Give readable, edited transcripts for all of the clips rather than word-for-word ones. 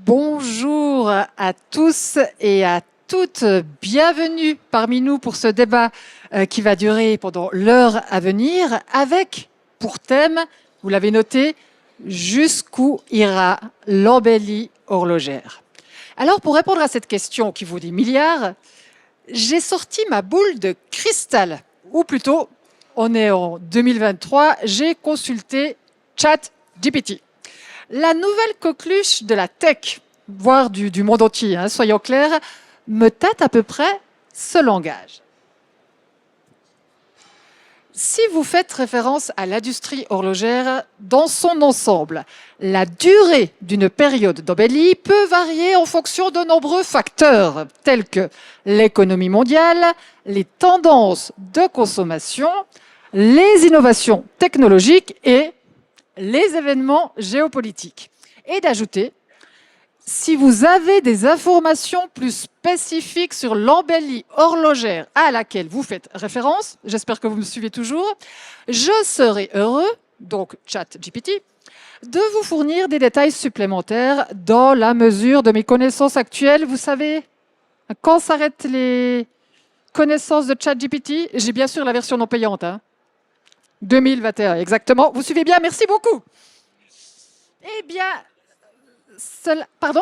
Bonjour à tous et à toutes. Bienvenue parmi nous pour ce débat qui va durer pendant l'heure à venir avec pour thème, vous l'avez noté, jusqu'où ira l'embellie horlogère. Alors pour répondre à cette question qui vaut des milliards, j'ai sorti ma boule de cristal, ou plutôt, on est en 2023, j'ai consulté ChatGPT. La nouvelle coqueluche de la tech, voire du monde entier, soyons clairs, me tâte à peu près ce langage. Si vous faites référence à l'industrie horlogère dans son ensemble, la durée d'une période d'embellie peut varier en fonction de nombreux facteurs, tels que l'économie mondiale, les tendances de consommation, les innovations technologiques et les événements géopolitiques. Et d'ajouter, si vous avez des informations plus spécifiques sur l'embellie horlogère à laquelle vous faites référence, j'espère que vous me suivez toujours, je serai heureux, donc ChatGPT, de vous fournir des détails supplémentaires dans la mesure de mes connaissances actuelles. Vous savez, quand s'arrêtent les connaissances de ChatGPT? J'ai bien sûr la version non payante. 2021, exactement. Vous suivez bien, merci beaucoup. Eh bien, pardon?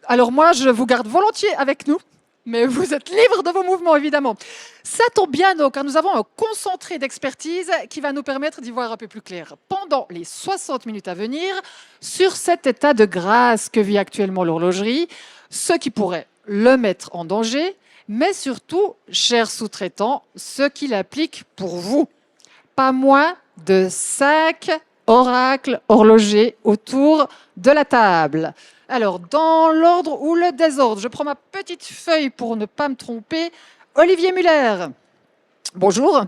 Alors moi, je vous garde volontiers avec nous, mais vous êtes libre de vos mouvements, évidemment. Ça tombe bien, donc, car nous avons un concentré d'expertise qui va nous permettre d'y voir un peu plus clair pendant les 60 minutes à venir sur cet état de grâce que vit actuellement l'horlogerie, ce qui pourrait le mettre en danger, mais surtout, chers sous-traitants, ce qu'il applique pour vous. Pas moins de 5 oracles horlogers autour de la table. Alors, dans l'ordre ou le désordre, je prends ma petite feuille pour ne pas me tromper. Olivier Muller, bonjour.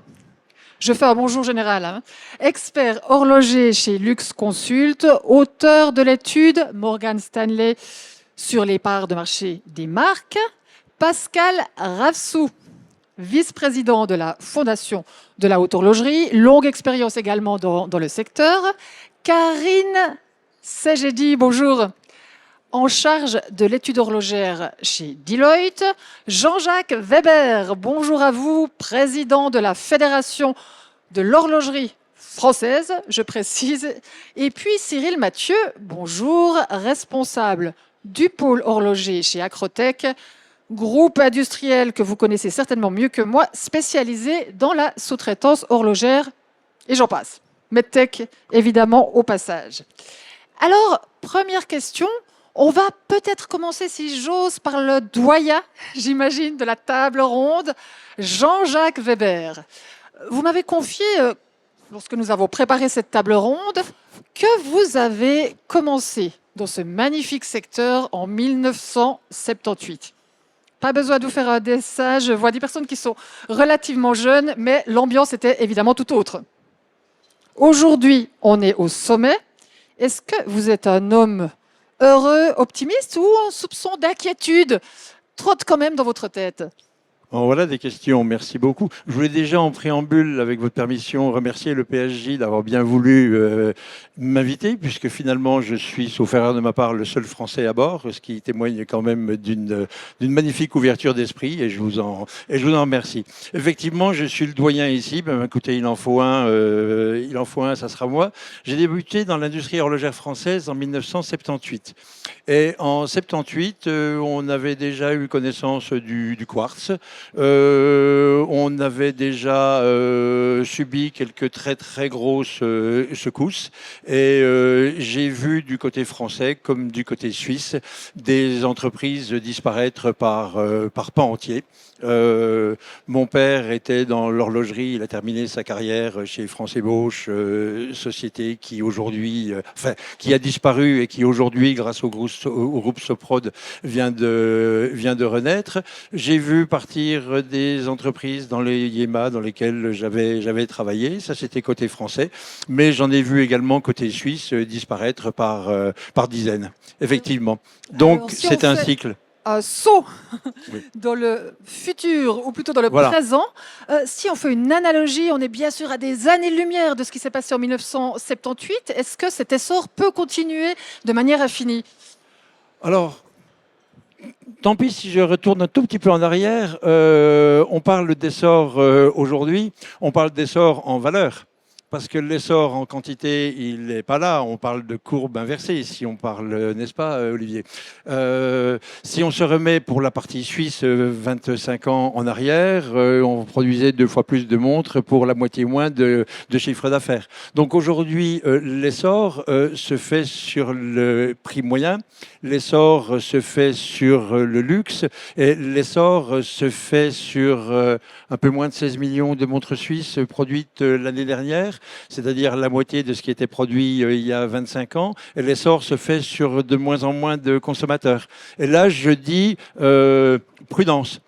Je fais un bonjour général. Expert horloger chez Lux Consult, auteur de l'étude Morgan Stanley sur les parts de marché des marques. Pascal Ravsou, vice-président de la Fondation de la Haute Horlogerie, longue expérience également dans le secteur. Karine Segedi, bonjour, en charge de l'étude horlogère chez Deloitte. Jean-Jacques Weber, bonjour à vous, président de la Fédération de l'horlogerie française, je précise. Et puis Cyril Mathieu, bonjour, responsable du pôle horloger chez Acrotech, groupe industriel que vous connaissez certainement mieux que moi, spécialisé dans la sous-traitance horlogère, et j'en passe. Medtech, évidemment, au passage. Alors, première question, on va peut-être commencer, si j'ose, par le doyen, j'imagine, de la table ronde, Jean-Jacques Weber. Vous m'avez confié, lorsque nous avons préparé cette table ronde, que vous avez commencé dans ce magnifique secteur en 1978. Pas besoin de vous faire un dessin, je vois des personnes qui sont relativement jeunes, mais l'ambiance était évidemment tout autre. Aujourd'hui, on est au sommet. Est-ce que vous êtes un homme heureux, optimiste ou un soupçon d'inquiétude trotte quand même dans votre tête? Bon, voilà des questions, merci beaucoup. Je voulais déjà en préambule, avec votre permission, remercier le PSG d'avoir bien voulu m'inviter, puisque finalement je suis, sauf erreur de ma part, le seul Français à bord, ce qui témoigne quand même d'une magnifique ouverture d'esprit, et je vous en remercie. Effectivement, je suis le doyen ici, ben, écoutez, il en faut un, ça sera moi. J'ai débuté dans l'industrie horlogère française en 1978. Et en 78, on avait déjà eu connaissance du quartz. On avait déjà subi quelques très très grosses secousses et j'ai vu du côté français comme du côté suisse des entreprises disparaître par pans entiers. Mon père était dans l'horlogerie, il a terminé sa carrière chez France Ébauche, société qui aujourd'hui, qui a disparu et qui aujourd'hui, grâce au groupe Soprod, vient de renaître. J'ai vu partir des entreprises dans les IEMA dans lesquelles j'avais travaillé, ça c'était côté français, mais j'en ai vu également côté suisse disparaître par dizaines, effectivement. Donc c'est un cycle. un saut Oui. dans le futur, ou plutôt dans le Voilà. présent. Si on fait une analogie, on est bien sûr à des années-lumière de ce qui s'est passé en 1978. Est-ce que cet essor peut continuer de manière infinie? Alors, tant pis si je retourne un tout petit peu en arrière. On parle d'essor aujourd'hui, on parle d'essor en valeur. Parce que l'essor en quantité, il n'est pas là. On parle de courbe inversée, si on parle, n'est-ce pas, Olivier? Si on se remet pour la partie suisse 25 ans en arrière, on produisait 2 fois plus de montres pour la moitié moins de chiffre d'affaires. Donc aujourd'hui, l'essor se fait sur le prix moyen, l'essor se fait sur le luxe et l'essor se fait sur un peu moins de 16 millions de montres suisses produites l'année dernière, c'est-à-dire la moitié de ce qui était produit il y a 25 ans. Et l'essor se fait sur de moins en moins de consommateurs. Et là, je dis prudence,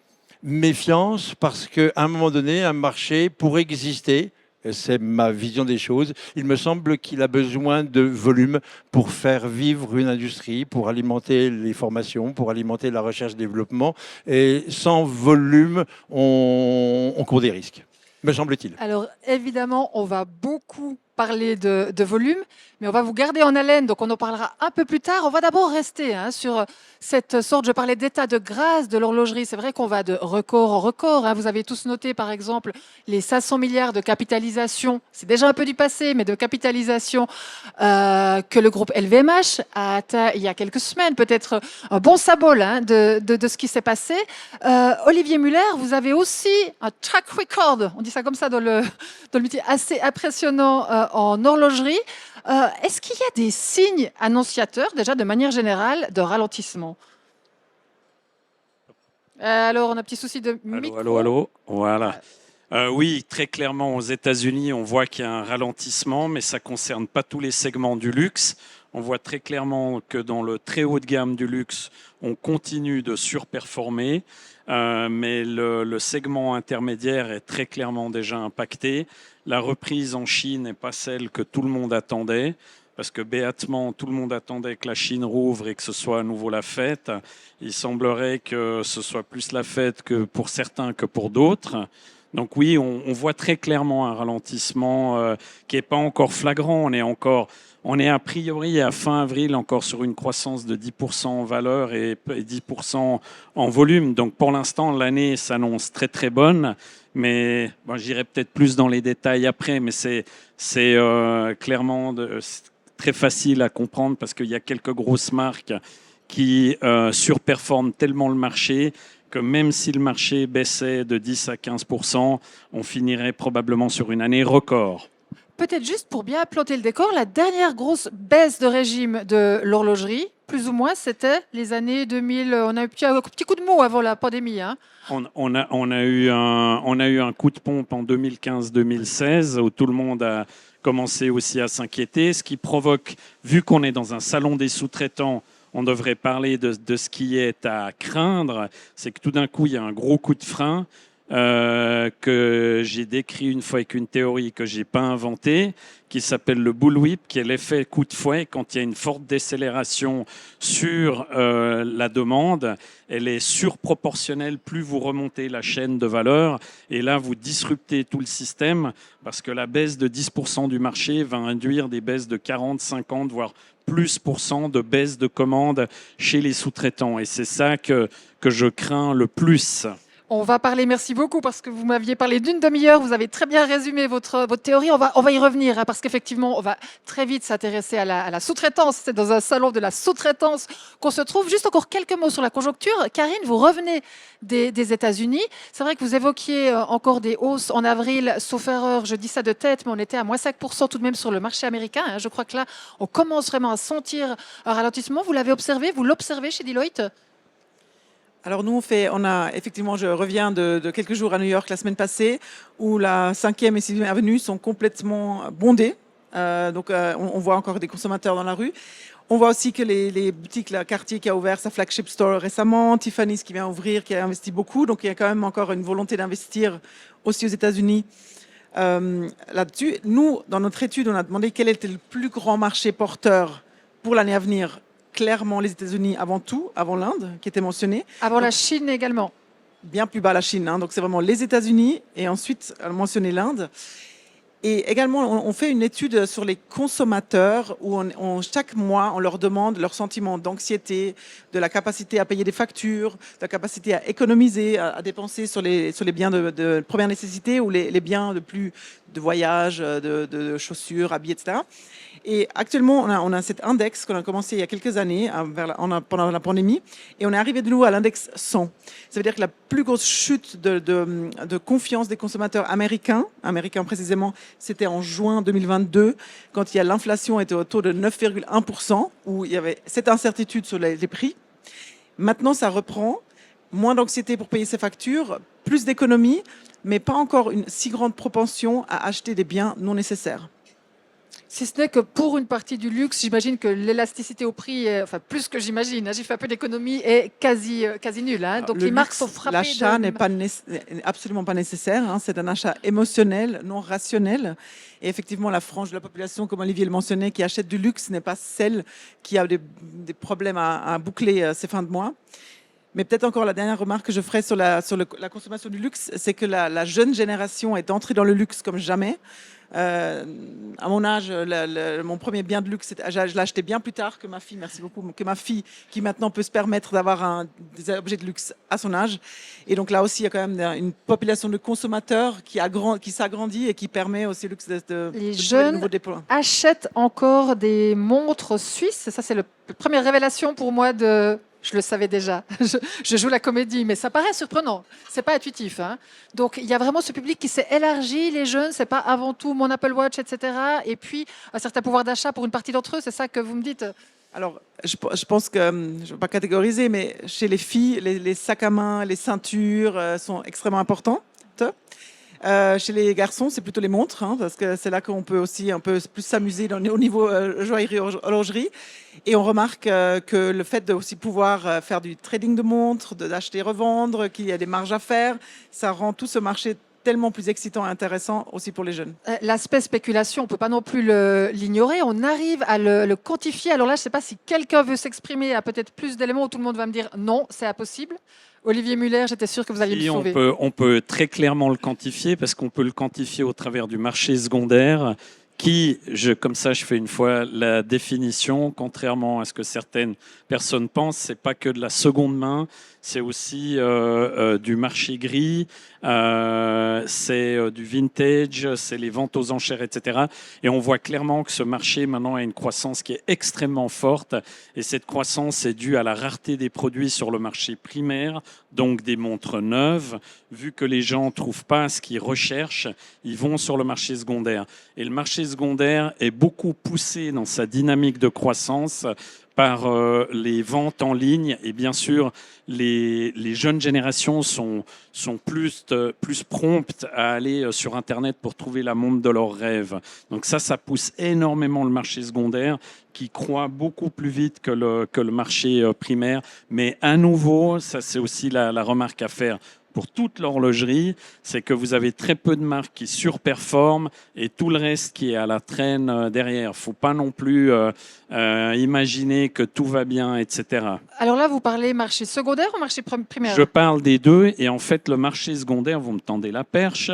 méfiance, parce qu'à un moment donné, un marché, pour exister, et c'est ma vision des choses, il me semble qu'il a besoin de volume pour faire vivre une industrie, pour alimenter les formations, pour alimenter la recherche-développement. Et sans volume, on court des risques, me semble-t-il. Alors évidemment, on va beaucoup parler de volume, mais on va vous garder en haleine, donc on en parlera un peu plus tard. On va d'abord rester sur cette sorte, je parlais d'état de grâce de l'horlogerie. C'est vrai qu'on va de record en record. Vous avez tous noté, par exemple, les 500 milliards de capitalisation. C'est déjà un peu du passé, mais de capitalisation que le groupe LVMH a atteint il y a quelques semaines. Peut-être un bon symbole de ce qui s'est passé. Olivier Muller, vous avez aussi un track record, on dit ça comme ça dans le métier, assez impressionnant en horlogerie. Est-ce qu'il y a des signes annonciateurs, déjà de manière générale, de ralentissement? Alors, on a un petit souci de micro. Allô, voilà. Oui, très clairement, aux États-Unis, on voit qu'il y a un ralentissement, mais ça ne concerne pas tous les segments du luxe. On voit très clairement que dans le très haut de gamme du luxe, on continue de surperformer, mais le segment intermédiaire est très clairement déjà impacté. La reprise en Chine n'est pas celle que tout le monde attendait, parce que béatement, tout le monde attendait que la Chine rouvre et que ce soit à nouveau la fête. Il semblerait que ce soit plus la fête que pour certains que pour d'autres. Donc oui, on voit très clairement un ralentissement qui n'est pas encore flagrant. On est a priori à fin avril encore sur une croissance de 10% en valeur et 10% en volume. Donc pour l'instant, l'année s'annonce très très bonne. Mais bon, j'irai peut-être plus dans les détails après, mais c'est clairement très facile à comprendre parce qu'il y a quelques grosses marques qui surperforment tellement le marché que même si le marché baissait de 10 à 15%, on finirait probablement sur une année record. Peut-être juste pour bien planter le décor, la dernière grosse baisse de régime de l'horlogerie, plus ou moins, c'était les années 2000. On a eu un petit coup de mou avant la pandémie. On a eu un coup de pompe en 2015-2016 où tout le monde a commencé aussi à s'inquiéter, ce qui provoque, vu qu'on est dans un salon des sous-traitants, on devrait parler de ce qui est à craindre, c'est que tout d'un coup, il y a un gros coup de frein que j'ai décrit une fois avec une théorie que je n'ai pas inventée, qui s'appelle le bullwhip, qui est l'effet coup de fouet. Quand il y a une forte décélération sur la demande, elle est surproportionnelle plus vous remontez la chaîne de valeur. Et là, vous disruptez tout le système parce que la baisse de 10% du marché va induire des baisses de 40, 50, voire plus % de baisse de commandes chez les sous-traitants. Et c'est ça que je crains le plus. On va parler, merci beaucoup, parce que vous m'aviez parlé d'une demi-heure, vous avez très bien résumé votre théorie. On va y revenir, parce qu'effectivement, on va très vite s'intéresser à la sous-traitance. C'est dans un salon de la sous-traitance qu'on se trouve. Juste encore quelques mots sur la conjoncture. Karine, vous revenez des États-Unis. C'est vrai que vous évoquiez encore des hausses en avril, sauf erreur, je dis ça de tête, mais on était à moins 5% tout de même sur le marché américain. Je crois que là, on commence vraiment à sentir un ralentissement. Vous l'avez observé, vous l'observez chez Deloitte? Alors nous, effectivement, je reviens de quelques jours à New York la semaine passée, où la 5e et 6e avenue sont complètement bondées. On voit encore des consommateurs dans la rue. On voit aussi que les boutiques, la Cartier qui a ouvert sa flagship store récemment, Tiffany's qui vient ouvrir, qui a investi beaucoup. Donc il y a quand même encore une volonté d'investir aussi aux États-Unis là-dessus. Nous, dans notre étude, on a demandé quel était le plus grand marché porteur pour l'année à venir, clairement les États-Unis avant tout, avant l'Inde, qui était mentionné. Avant la Chine également. Bien plus bas la Chine. Hein. Donc c'est vraiment les États-Unis et ensuite mentionner l'Inde. Et également, on fait une étude sur les consommateurs où chaque mois, on leur demande leur sentiment d'anxiété, de la capacité à payer des factures, de la capacité à économiser, à dépenser sur les biens de première nécessité ou les biens de voyage, de chaussures, habits, etc. Et actuellement, on a cet index qu'on a commencé il y a quelques années, pendant la pandémie, et on est arrivé de nouveau à l'index 100. Ça veut dire que la plus grosse chute de confiance des consommateurs américains précisément, c'était en juin 2022, quand l'inflation était autour de 9,1%, où il y avait cette incertitude sur les prix. Maintenant, ça reprend. Moins d'anxiété pour payer ses factures, plus d'économie, mais pas encore une si grande propension à acheter des biens non nécessaires. Si ce n'est que pour une partie du luxe, j'imagine que l'élasticité au prix, enfin plus que j'imagine, hein, j'ai fait un peu d'économie, est quasi nulle. Hein. Donc les marques sont frappées. L'achat n'est absolument pas nécessaire. Hein. C'est un achat émotionnel, non rationnel. Et effectivement, la frange de la population, comme Olivier le mentionnait, qui achète du luxe n'est pas celle qui a des problèmes à boucler ses fins de mois. Mais peut-être encore la dernière remarque que je ferai sur la consommation du luxe, c'est que la jeune génération est entrée dans le luxe comme jamais. À mon âge, mon premier bien de luxe, je l'ai acheté bien plus tard que ma fille, merci beaucoup, que ma fille qui maintenant peut se permettre d'avoir des objets de luxe à son âge. Et donc là aussi, il y a quand même une population de consommateurs qui s'agrandit et qui permet aussi le luxe Les jeunes achètent encore des montres suisses. Ça, c'est la première révélation pour moi Je le savais déjà, je joue la comédie, mais ça paraît surprenant, c'est pas intuitif. Hein. Donc il y a vraiment ce public qui s'est élargi, les jeunes, c'est pas avant tout mon Apple Watch, etc. Et puis un certain pouvoir d'achat pour une partie d'entre eux, c'est ça que vous me dites? Alors, je pense que, je ne veux pas catégoriser, mais chez les filles, les sacs à main, les ceintures sont extrêmement importants. Chez les garçons, c'est plutôt les montres, hein, parce que c'est là qu'on peut aussi un peu plus s'amuser au niveau joaillerie, horlogerie. Et on remarque que le fait de aussi pouvoir faire du trading de montres, d'acheter, revendre, qu'il y a des marges à faire, ça rend tout ce marché tellement plus excitant et intéressant aussi pour les jeunes. L'aspect spéculation, on ne peut pas non plus l'ignorer. On arrive à le quantifier. Alors là, je ne sais pas si quelqu'un veut s'exprimer à peut-être plus d'éléments où tout le monde va me dire non, c'est impossible. Olivier Muller, j'étais sûr que vous alliez me sauver. On peut très clairement le quantifier parce qu'on peut le quantifier au travers du marché secondaire comme ça je fais une fois la définition, contrairement à ce que certaines personnes pensent, c'est pas que de la seconde main, c'est aussi du marché gris, c'est du vintage, c'est les ventes aux enchères, etc. Et on voit clairement que ce marché maintenant a une croissance qui est extrêmement forte et cette croissance est due à la rareté des produits sur le marché primaire, donc des montres neuves. Vu que les gens ne trouvent pas ce qu'ils recherchent, ils vont sur le marché secondaire. Et le marché secondaire est beaucoup poussé dans sa dynamique de croissance par les ventes en ligne. Et bien sûr, les jeunes générations sont plus promptes à aller sur Internet pour trouver la montre de leurs rêves. Donc ça pousse énormément le marché secondaire qui croît beaucoup plus vite que le marché primaire. Mais à nouveau, ça c'est aussi la remarque à faire pour toute l'horlogerie, c'est que vous avez très peu de marques qui surperforment et tout le reste qui est à la traîne derrière. Il ne faut pas non plus imaginer que tout va bien, etc. Alors là, vous parlez marché secondaire ou marché primaire? Je parle des deux et en fait, le marché secondaire, vous me tendez la perche,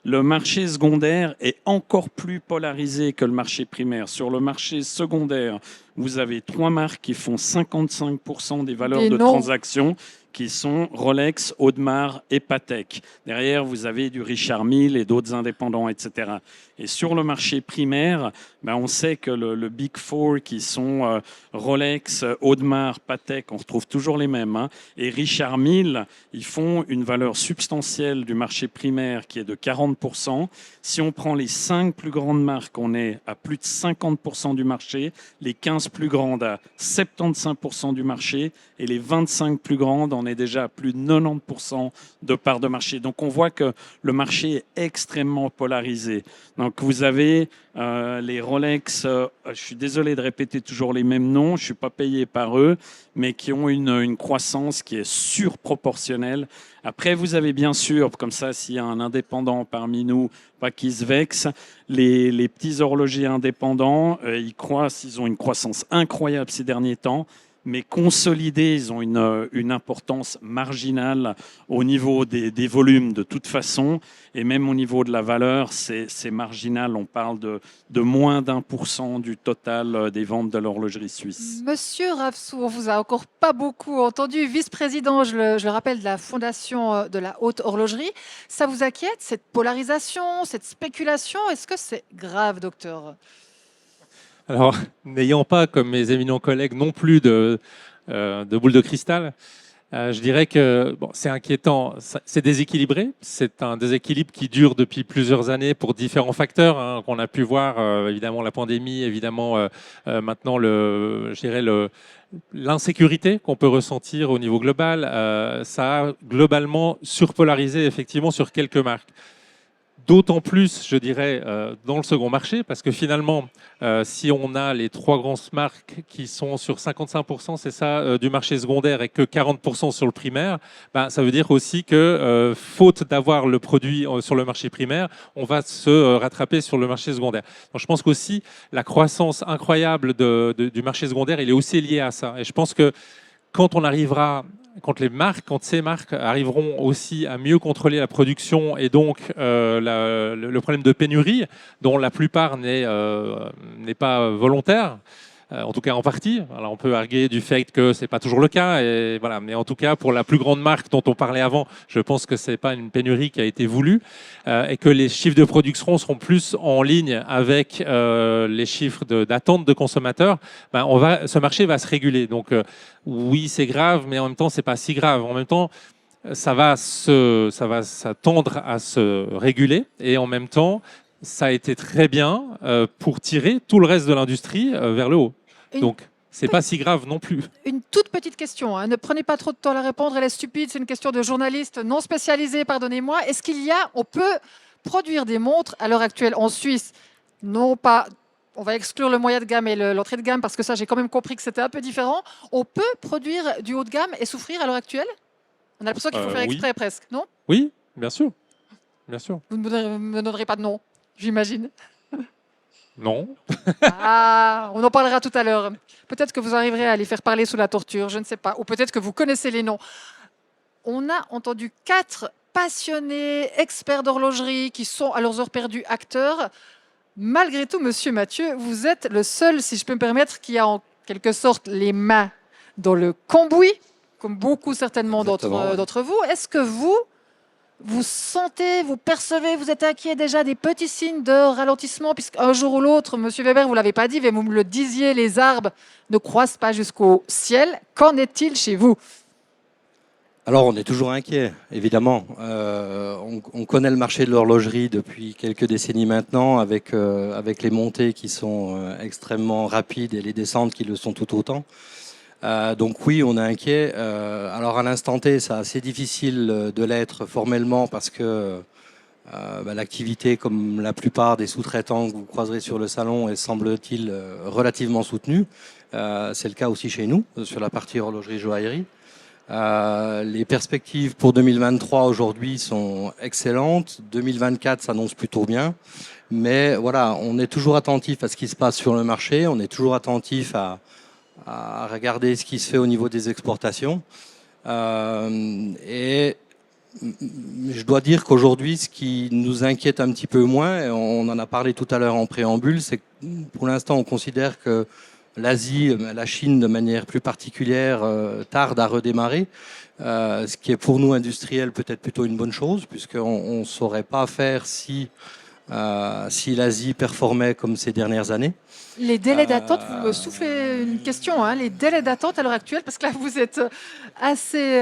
le marché secondaire est encore plus polarisé que le marché primaire. Sur le marché secondaire, vous avez 3 marques qui font 55% des valeurs de transaction, qui sont Rolex, Audemars et Patek. Derrière, vous avez du Richard Mille et d'autres indépendants, etc. Et sur le marché primaire, on sait que le Big Four, qui sont Rolex, Audemars, Patek, on retrouve toujours les mêmes, hein, et Richard Mille, ils font une valeur substantielle du marché primaire qui est de 40%. Si on prend les 5 plus grandes marques, on est à plus de 50% du marché, les 15 plus grandes à 75% du marché, et les 25 plus grandes, on est déjà à plus de 90% de part de marché. Donc on voit que le marché est extrêmement polarisé. Donc vous avez les Rolex, je suis désolé de répéter toujours les mêmes noms, je ne suis pas payé par eux, mais qui ont une croissance qui est surproportionnelle. Après, vous avez bien sûr, comme ça, s'il y a un indépendant parmi nous, pas qui se vexe, les petits horlogers indépendants, ils ont une croissance incroyable ces derniers temps. mais consolidés, ils ont une importance marginale au niveau des volumes de toute façon, et même au niveau de la valeur, c'est marginal. On parle de moins d'1% du total des ventes de l'horlogerie suisse. Monsieur Ravsou, on vous a encore pas beaucoup entendu, vice-président, je le rappelle, de la Fondation de la Haute Horlogerie. Ça vous inquiète, cette polarisation, cette spéculation? Est-ce que c'est grave, docteur? Alors, n'ayant pas, comme mes éminents collègues, non plus de boule de cristal, je dirais que bon, c'est inquiétant, c'est déséquilibré. C'est un déséquilibre qui dure depuis plusieurs années pour différents facteurs hein, qu'on a pu voir, évidemment la pandémie, évidemment maintenant l'insécurité qu'on peut ressentir au niveau global. Ça a globalement surpolarisé effectivement sur quelques marques. D'autant plus, je dirais, dans le second marché, parce que finalement, si on a les 3 grosses marques qui sont sur 55%, c'est ça, du marché secondaire et que 40% sur le primaire, ben, ça veut dire aussi que, faute d'avoir le produit sur le marché primaire, on va se rattraper sur le marché secondaire. Donc, je pense qu'aussi, la croissance incroyable du marché secondaire, elle est aussi liée à ça. Et je pense que quand ces marques arriveront aussi à mieux contrôler la production et donc le problème de pénurie, dont la plupart n'est pas volontaire, en tout cas en partie. Alors on peut arguer du fait que c'est pas toujours le cas, et voilà. Mais en tout cas, pour la plus grande marque dont on parlait avant, je pense que c'est pas une pénurie qui a été voulue et que les chiffres de production seront plus en ligne avec les chiffres d'attente de consommateurs. Ben, ce marché va se réguler. Donc oui, c'est grave, mais en même temps, c'est pas si grave. En même temps, ça va tendre à se réguler, et en même temps, ça a été très bien pour tirer tout le reste de l'industrie vers le haut. Donc, c'est pas si grave non plus. Une toute petite question, hein. Ne prenez pas trop de temps à la répondre, elle est stupide, c'est une question de journaliste non spécialisé, pardonnez-moi. On peut produire des montres à l'heure actuelle en Suisse? Non pas, on va exclure le moyen de gamme et l'entrée de gamme, parce que ça, j'ai quand même compris que c'était un peu différent. On peut produire du haut de gamme et souffrir à l'heure actuelle? On a l'impression qu'il faut faire exprès presque, non? Oui, bien sûr. Bien sûr. Vous ne me donnerez pas de nom, j'imagine. Non. Ah, on en parlera tout à l'heure. Peut-être que vous arriverez à les faire parler sous la torture, je ne sais pas. Ou peut-être que vous connaissez les noms. On a entendu 4 passionnés, experts d'horlogerie, qui sont à leurs heures perdues acteurs. Malgré tout, monsieur Mathieu, vous êtes le seul, si je peux me permettre, qui a en quelque sorte les mains dans le cambouis, comme beaucoup certainement d'entre vous. Est-ce que vous sentez, vous percevez, vous êtes inquiet déjà des petits signes de ralentissement, puisqu'un jour ou l'autre, monsieur Weber, vous ne l'avez pas dit, mais vous me le disiez, les arbres ne croissent pas jusqu'au ciel. Qu'en est-il chez vous? Alors, on est toujours inquiet, évidemment. On connaît le marché de l'horlogerie depuis quelques décennies maintenant, avec les montées qui sont extrêmement rapides et les descentes qui le sont tout autant. Donc oui, on est inquiet. Alors à l'instant T, c'est assez difficile de l'être formellement parce que l'activité, comme la plupart des sous-traitants que vous croiserez sur le salon, est semble-t-il relativement soutenue. C'est le cas aussi chez nous, sur la partie horlogerie-joaillerie. Les perspectives pour 2023 aujourd'hui sont excellentes. 2024 s'annonce plutôt bien. Mais voilà, on est toujours attentif à ce qui se passe sur le marché. On est toujours attentif à regarder ce qui se fait au niveau des exportations. Et je dois dire qu'aujourd'hui, ce qui nous inquiète un petit peu moins, et on en a parlé tout à l'heure en préambule, c'est que pour l'instant, on considère que l'Asie, la Chine de manière plus particulière, tarde à redémarrer, ce qui est pour nous industriels peut-être plutôt une bonne chose, puisqu'on ne saurait pas faire si l'Asie performait comme ces dernières années. Les délais d'attente, vous me soufflez une question, hein, les délais d'attente à l'heure actuelle, parce que là vous êtes assez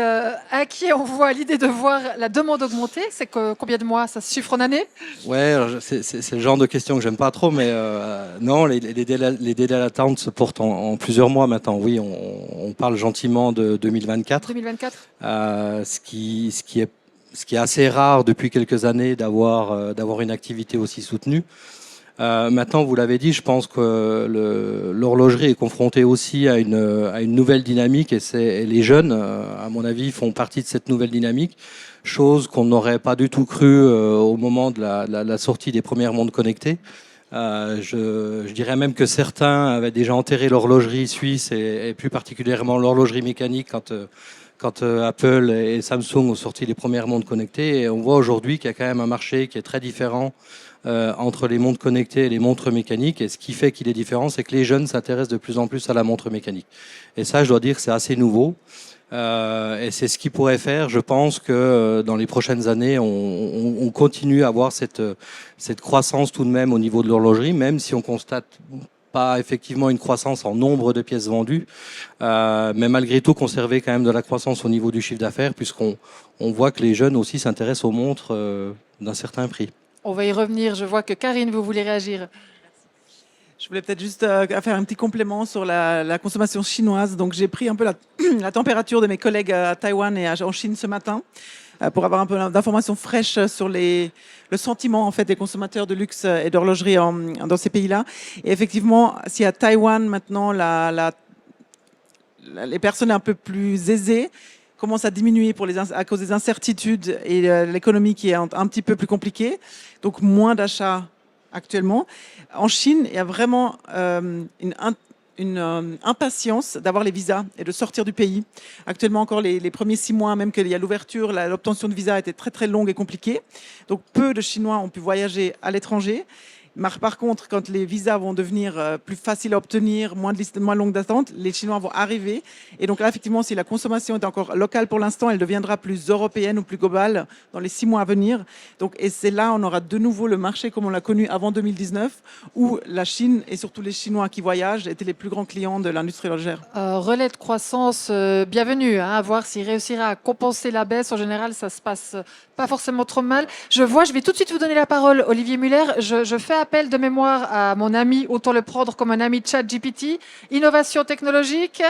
inquiet, on voit l'idée de voir la demande augmenter, c'est combien de mois, ça se chiffre en années? Ouais, c'est le genre de question que j'aime pas trop, mais non, les délais d'attente se portent en plusieurs mois maintenant. Oui, on parle gentiment de 2024. 2024. Ce qui est assez rare depuis quelques années d'avoir une activité aussi soutenue. Maintenant, vous l'avez dit, je pense que l'horlogerie est confrontée aussi à une nouvelle dynamique, et les jeunes, à mon avis, font partie de cette nouvelle dynamique, chose qu'on n'aurait pas du tout cru au moment de la sortie des premières montres connectées. Je dirais même que certains avaient déjà enterré l'horlogerie suisse et plus particulièrement l'horlogerie mécanique quand Apple et Samsung ont sorti les premières montres connectées. Et on voit aujourd'hui qu'il y a quand même un marché qui est très différent entre les montres connectées et les montres mécaniques. Et ce qui fait qu'il est différent, c'est que les jeunes s'intéressent de plus en plus à la montre mécanique. Et ça, je dois dire que c'est assez nouveau. Et c'est ce qui pourrait faire, je pense, que dans les prochaines années, on continue à avoir cette croissance tout de même au niveau de l'horlogerie, même si on constate pas effectivement une croissance en nombre de pièces vendues, mais malgré tout conserver quand même de la croissance au niveau du chiffre d'affaires, puisqu'on voit que les jeunes aussi s'intéressent aux montres d'un certain prix. On va y revenir. Je vois que Karine, vous voulez réagir. Je voulais peut-être juste faire un petit complément sur la consommation chinoise. Donc, j'ai pris un peu la température de mes collègues à Taïwan et en Chine ce matin pour avoir un peu d'informations fraîches sur le sentiment en fait des consommateurs de luxe et d'horlogerie dans ces pays-là. Et effectivement, si à Taïwan maintenant les personnes un peu plus aisées commencent à diminuer à cause des incertitudes et l'économie qui est un petit peu plus compliquée, donc moins d'achats actuellement. En Chine, il y a vraiment une impatience d'avoir les visas et de sortir du pays. Actuellement, encore les premiers 6 mois, même qu'il y a l'ouverture, l'obtention de visa était très très longue et compliquée. Donc peu de Chinois ont pu voyager à l'étranger. Par contre, quand les visas vont devenir plus faciles à obtenir, moins longue d'attente, les Chinois vont arriver. Et donc là, effectivement, si la consommation est encore locale pour l'instant, elle deviendra plus européenne ou plus globale dans les 6 mois à venir. Donc, et c'est là on aura de nouveau le marché comme on l'a connu avant 2019, où la Chine et surtout les Chinois qui voyagent étaient les plus grands clients de l'industrie horlogère. Relais de croissance, bienvenue. À voir s'il réussira à compenser la baisse. En général, ça se passe pas forcément trop mal. Je vais tout de suite vous donner la parole, Olivier Muller. Je fais appel de mémoire à mon ami, autant le prendre comme un ami de ChatGPT. Innovation technologique,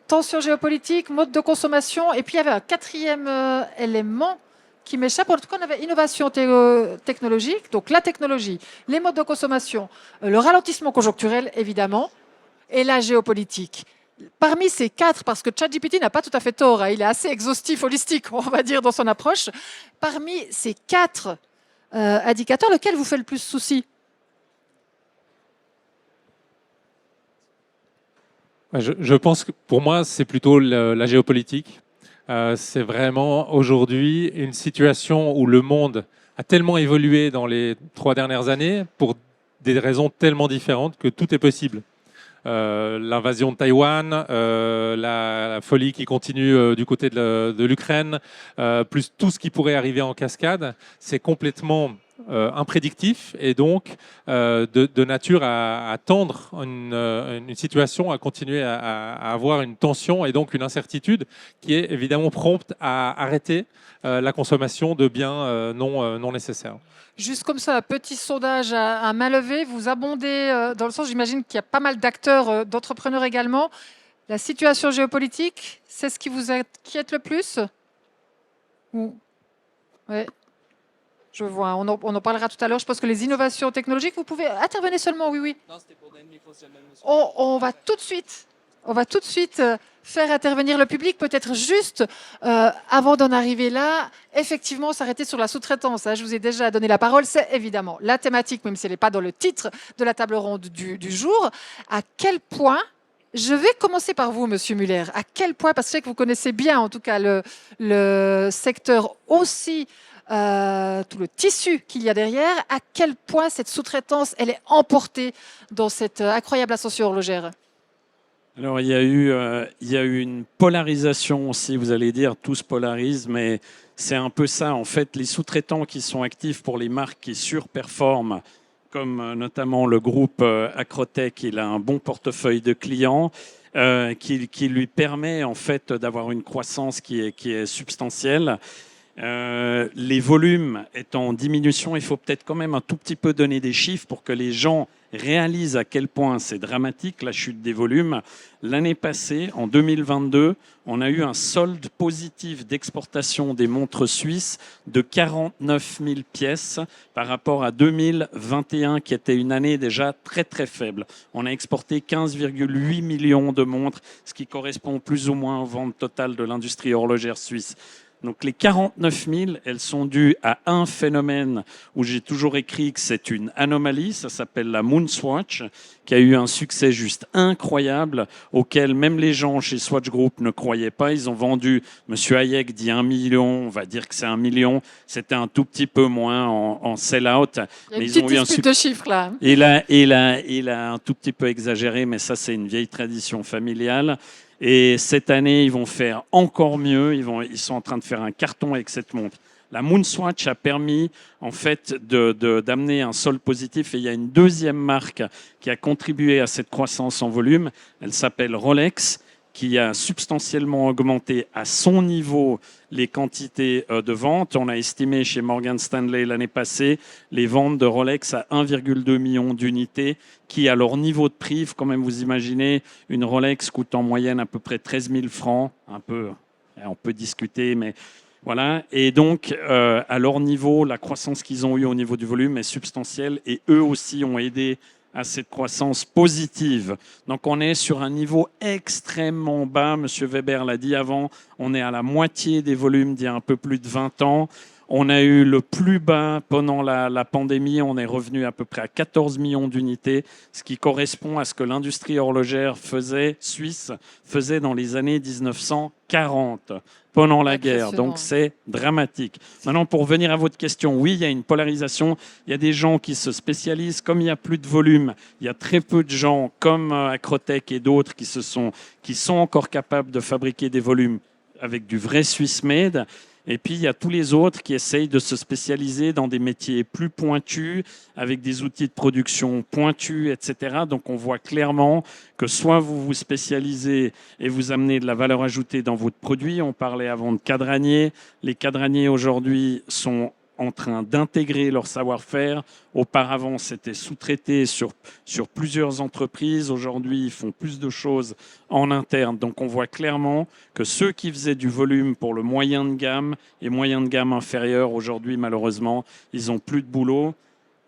tension géopolitique, mode de consommation. Et puis, il y avait un quatrième élément qui m'échappe. En tout cas, on avait innovation technologique, donc la technologie, les modes de consommation, le ralentissement conjoncturel, évidemment, et la géopolitique. Parmi ces 4, parce que ChatGPT n'a pas tout à fait tort, hein, il est assez exhaustif, holistique, on va dire, dans son approche. Parmi ces 4 indicateurs, lequel vous fait le plus souci? Je pense que pour moi, c'est plutôt la géopolitique. C'est vraiment aujourd'hui une situation où le monde a tellement évolué dans les 3 dernières années pour des raisons tellement différentes que tout est possible. L'invasion de Taïwan, la folie qui continue du côté de l'Ukraine, plus tout ce qui pourrait arriver en cascade, c'est complètement imprédictif et donc de nature à tendre une situation, à continuer à avoir une tension et donc une incertitude qui est évidemment prompte à arrêter la consommation de biens non nécessaires. Juste comme ça, un petit sondage à main levée. Vous abondez dans le sens, j'imagine qu'il y a pas mal d'acteurs, d'entrepreneurs également. La situation géopolitique, c'est ce qui vous inquiète le plus? Ouais. Je vois, on en parlera tout à l'heure. Je pense que les innovations technologiques, vous pouvez intervenir seulement, oui. Non, c'était pour on va tout de suite faire intervenir le public, peut-être juste avant d'en arriver là, effectivement s'arrêter sur la sous-traitance. Je vous ai déjà donné la parole, c'est évidemment la thématique, même si elle n'est pas dans le titre de la table ronde du jour. À quel point, je vais commencer par vous, Monsieur Muller, à quel point, parce que je sais que vous connaissez bien en tout cas le secteur aussi, tout le tissu qu'il y a derrière, à quel point cette sous-traitance, elle est emportée dans cette incroyable ascension horlogère? Alors, il y a eu une polarisation aussi, vous allez dire, tout se polarise, mais c'est un peu ça. En fait, les sous-traitants qui sont actifs pour les marques qui surperforment, comme notamment le groupe Acrotech, il a un bon portefeuille de clients qui lui permet en fait d'avoir une croissance qui est substantielle. Les volumes étant en diminution, il faut peut-être quand même un tout petit peu donner des chiffres pour que les gens réalisent à quel point c'est dramatique la chute des volumes. L'année passée, en 2022, on a eu un solde positif d'exportation des montres suisses de 49 000 pièces par rapport à 2021 qui était une année déjà très très faible. On a exporté 15,8 millions de montres, ce qui correspond plus ou moins aux ventes totales de l'industrie horlogère suisse. Donc les 49 000, elles sont dues à un phénomène où j'ai toujours écrit que c'est une anomalie, ça s'appelle la Moonswatch, qui a eu un succès juste incroyable, auquel même les gens chez Swatch Group ne croyaient pas. Ils ont vendu, Monsieur Hayek dit 1 million, on va dire que c'est 1 million, c'était un tout petit peu moins en sell-out. Il y a Mais une ils ont petite eu un dispute de chiffres là. il a un tout petit peu exagéré, mais ça, c'est une vieille tradition familiale. Et cette année, ils vont faire encore mieux. Ils sont en train de faire un carton avec cette montre. La Moonswatch a permis, en fait, d'amener un sol positif. Et il y a une deuxième marque qui a contribué à cette croissance en volume. Elle s'appelle Rolex, qui a substantiellement augmenté à son niveau les quantités de ventes. On a estimé chez Morgan Stanley l'année passée les ventes de Rolex à 1,2 million d'unités, qui à leur niveau de prix, il faut quand même vous imaginer, une Rolex coûte en moyenne à peu près 13 000 francs, un peu, on peut discuter, mais voilà. Et donc, à leur niveau, la croissance qu'ils ont eue au niveau du volume est substantielle, et eux aussi ont aidé à cette croissance positive. Donc on est sur un niveau extrêmement bas. Monsieur Weber l'a dit avant, on est à la moitié des volumes d'il y a un peu plus de 20 ans. On a eu le plus bas pendant la pandémie, on est revenu à peu près à 14 millions d'unités, ce qui correspond à ce que l'industrie horlogère suisse faisait dans les années 1940, pendant la guerre. Donc c'est dramatique. Maintenant, pour revenir à votre question, oui, il y a une polarisation. Il y a des gens qui se spécialisent. Comme il n'y a plus de volume, il y a très peu de gens comme Acrotech et d'autres qui sont encore capables de fabriquer des volumes avec du vrai Swiss made. Et puis, il y a tous les autres qui essayent de se spécialiser dans des métiers plus pointus, avec des outils de production pointus, etc. Donc, on voit clairement que soit vous vous spécialisez et vous amenez de la valeur ajoutée dans votre produit. On parlait avant de cadraniers. Les cadraniers, aujourd'hui, sont en train d'intégrer leur savoir-faire. Auparavant, c'était sous-traité sur plusieurs entreprises. Aujourd'hui, ils font plus de choses en interne. Donc, on voit clairement que ceux qui faisaient du volume pour le moyen de gamme et moyen de gamme inférieur, aujourd'hui, malheureusement, ils n'ont plus de boulot.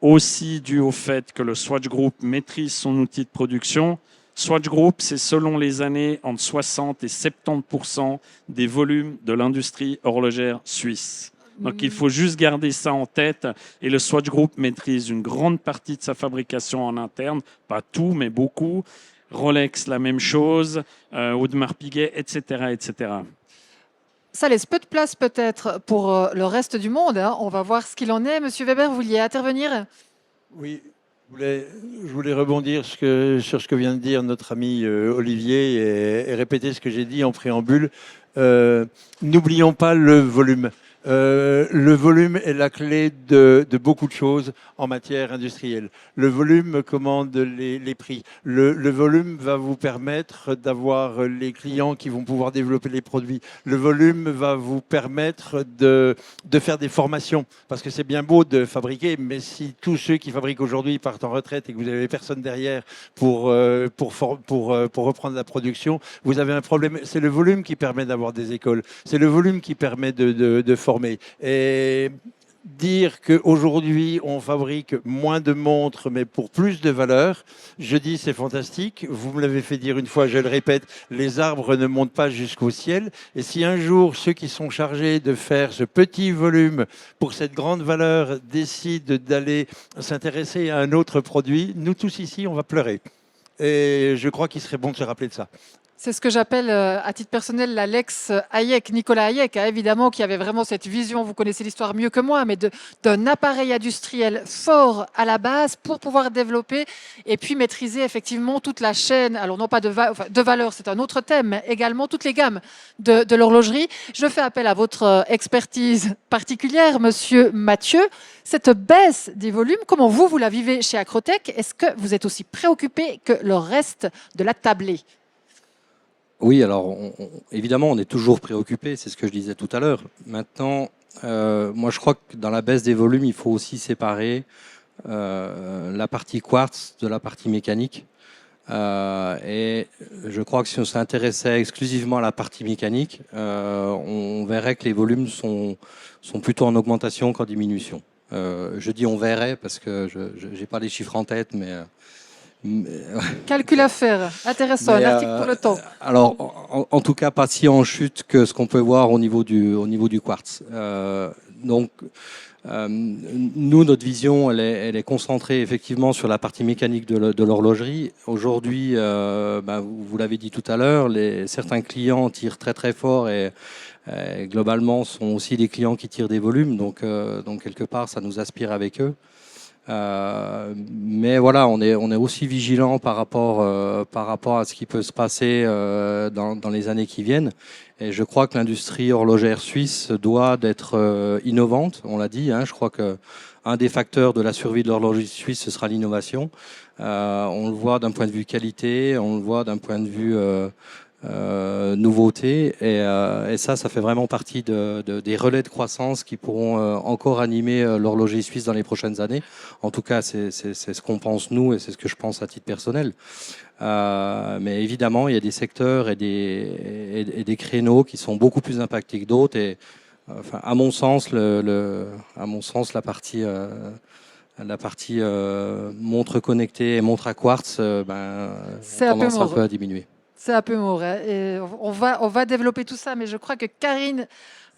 Aussi dû au fait que le Swatch Group maîtrise son outil de production. Swatch Group, c'est selon les années entre 60 et 70% des volumes de l'industrie horlogère suisse. Donc il faut juste garder ça en tête. Et le Swatch Group maîtrise une grande partie de sa fabrication en interne, pas tout, mais beaucoup. Rolex, la même chose, Audemars Piguet, etc., etc. Ça laisse peu de place peut-être pour le reste du monde, hein. On va voir ce qu'il en est. Monsieur Weber, vous vouliez intervenir? Oui, je voulais rebondir sur ce que vient de dire notre ami Olivier et répéter ce que j'ai dit en préambule. N'oublions pas le volume. Le volume est la clé de beaucoup de choses en matière industrielle. Le volume commande les prix. Le volume va vous permettre d'avoir les clients qui vont pouvoir développer les produits. Le volume va vous permettre de faire des formations. Parce que c'est bien beau de fabriquer, mais si tous ceux qui fabriquent aujourd'hui partent en retraite et que vous n'avez personne derrière pour reprendre la production, vous avez un problème. C'est le volume qui permet d'avoir des écoles. C'est le volume qui permet de former. Et dire qu'aujourd'hui, on fabrique moins de montres, mais pour plus de valeur, je dis c'est fantastique. Vous me l'avez fait dire une fois, je le répète, les arbres ne montent pas jusqu'au ciel. Et si un jour, ceux qui sont chargés de faire ce petit volume pour cette grande valeur décident d'aller s'intéresser à un autre produit, nous tous ici, on va pleurer. Et je crois qu'il serait bon de se rappeler de ça. C'est ce que j'appelle, à titre personnel, l'Alex Hayek, Nicolas Hayek, hein, évidemment, qui avait vraiment cette vision, vous connaissez l'histoire mieux que moi, mais d'un appareil industriel fort à la base pour pouvoir développer et puis maîtriser effectivement toute la chaîne, alors non pas de valeur, c'est un autre thème, mais également toutes les gammes de l'horlogerie. Je fais appel à votre expertise particulière, Monsieur Mathieu. Cette baisse des volumes, comment vous la vivez chez Acrotech? Est-ce que vous êtes aussi préoccupé que le reste de la tablée? Oui, alors évidemment, on est toujours préoccupé, c'est ce que je disais tout à l'heure. Maintenant, moi je crois que dans la baisse des volumes, il faut aussi séparer la partie quartz de la partie mécanique. Et je crois que si on s'intéressait exclusivement à la partie mécanique, on verrait que les volumes sont plutôt en augmentation qu'en diminution. Je dis on verrait parce que je n'ai pas les chiffres en tête, mais Calcul à faire. Intéressant, un Mais, article pour le temps. Alors, en tout cas, pas si en chute que ce qu'on peut voir au niveau du quartz. Donc, nous, notre vision, elle est concentrée effectivement sur la partie mécanique de l'horlogerie. Aujourd'hui, vous l'avez dit tout à l'heure, certains clients tirent très très fort et globalement sont aussi des clients qui tirent des volumes. Donc quelque part, ça nous aspire avec eux. Mais voilà, on est aussi vigilant par rapport à ce qui peut se passer dans les années qui viennent. Et je crois que l'industrie horlogère suisse doit d'être innovante. On l'a dit, hein, je crois que un des facteurs de la survie de l'horlogerie suisse, ce sera l'innovation. On le voit d'un point de vue qualité, on le voit d'un point de vue nouveauté, et ça fait vraiment partie des relais de croissance qui pourront encore animer l'horlogerie suisse dans les prochaines années. En tout cas, c'est ce qu'on pense nous, et c'est ce que je pense à titre personnel. Mais évidemment, il y a des secteurs et des créneaux qui sont beaucoup plus impactés que d'autres. Et à mon sens, la partie montre connectée et montre à quartz, C'est un peu tendance un mort. peu à diminuer. C'est un peu mort. Hein. Et on va développer tout ça, mais je crois que Karine,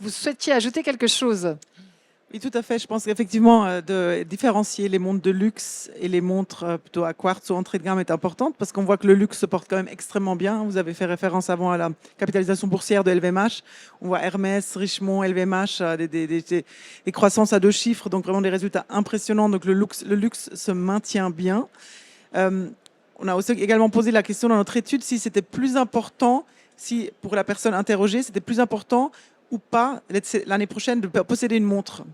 vous souhaitiez ajouter quelque chose. Oui, tout à fait. Je pense qu'effectivement, de différencier les montres de luxe et les montres plutôt à quartz ou entrée de gamme est importante parce qu'on voit que le luxe se porte quand même extrêmement bien. Vous avez fait référence avant à la capitalisation boursière de LVMH. On voit Hermès, Richemont, LVMH, des croissances à 2 chiffres, donc vraiment des résultats impressionnants. Donc le luxe se maintient bien. On a aussi également posé la question dans notre étude si c'était plus important, si pour la personne interrogée, c'était plus important ou pas l'année prochaine de posséder une montre.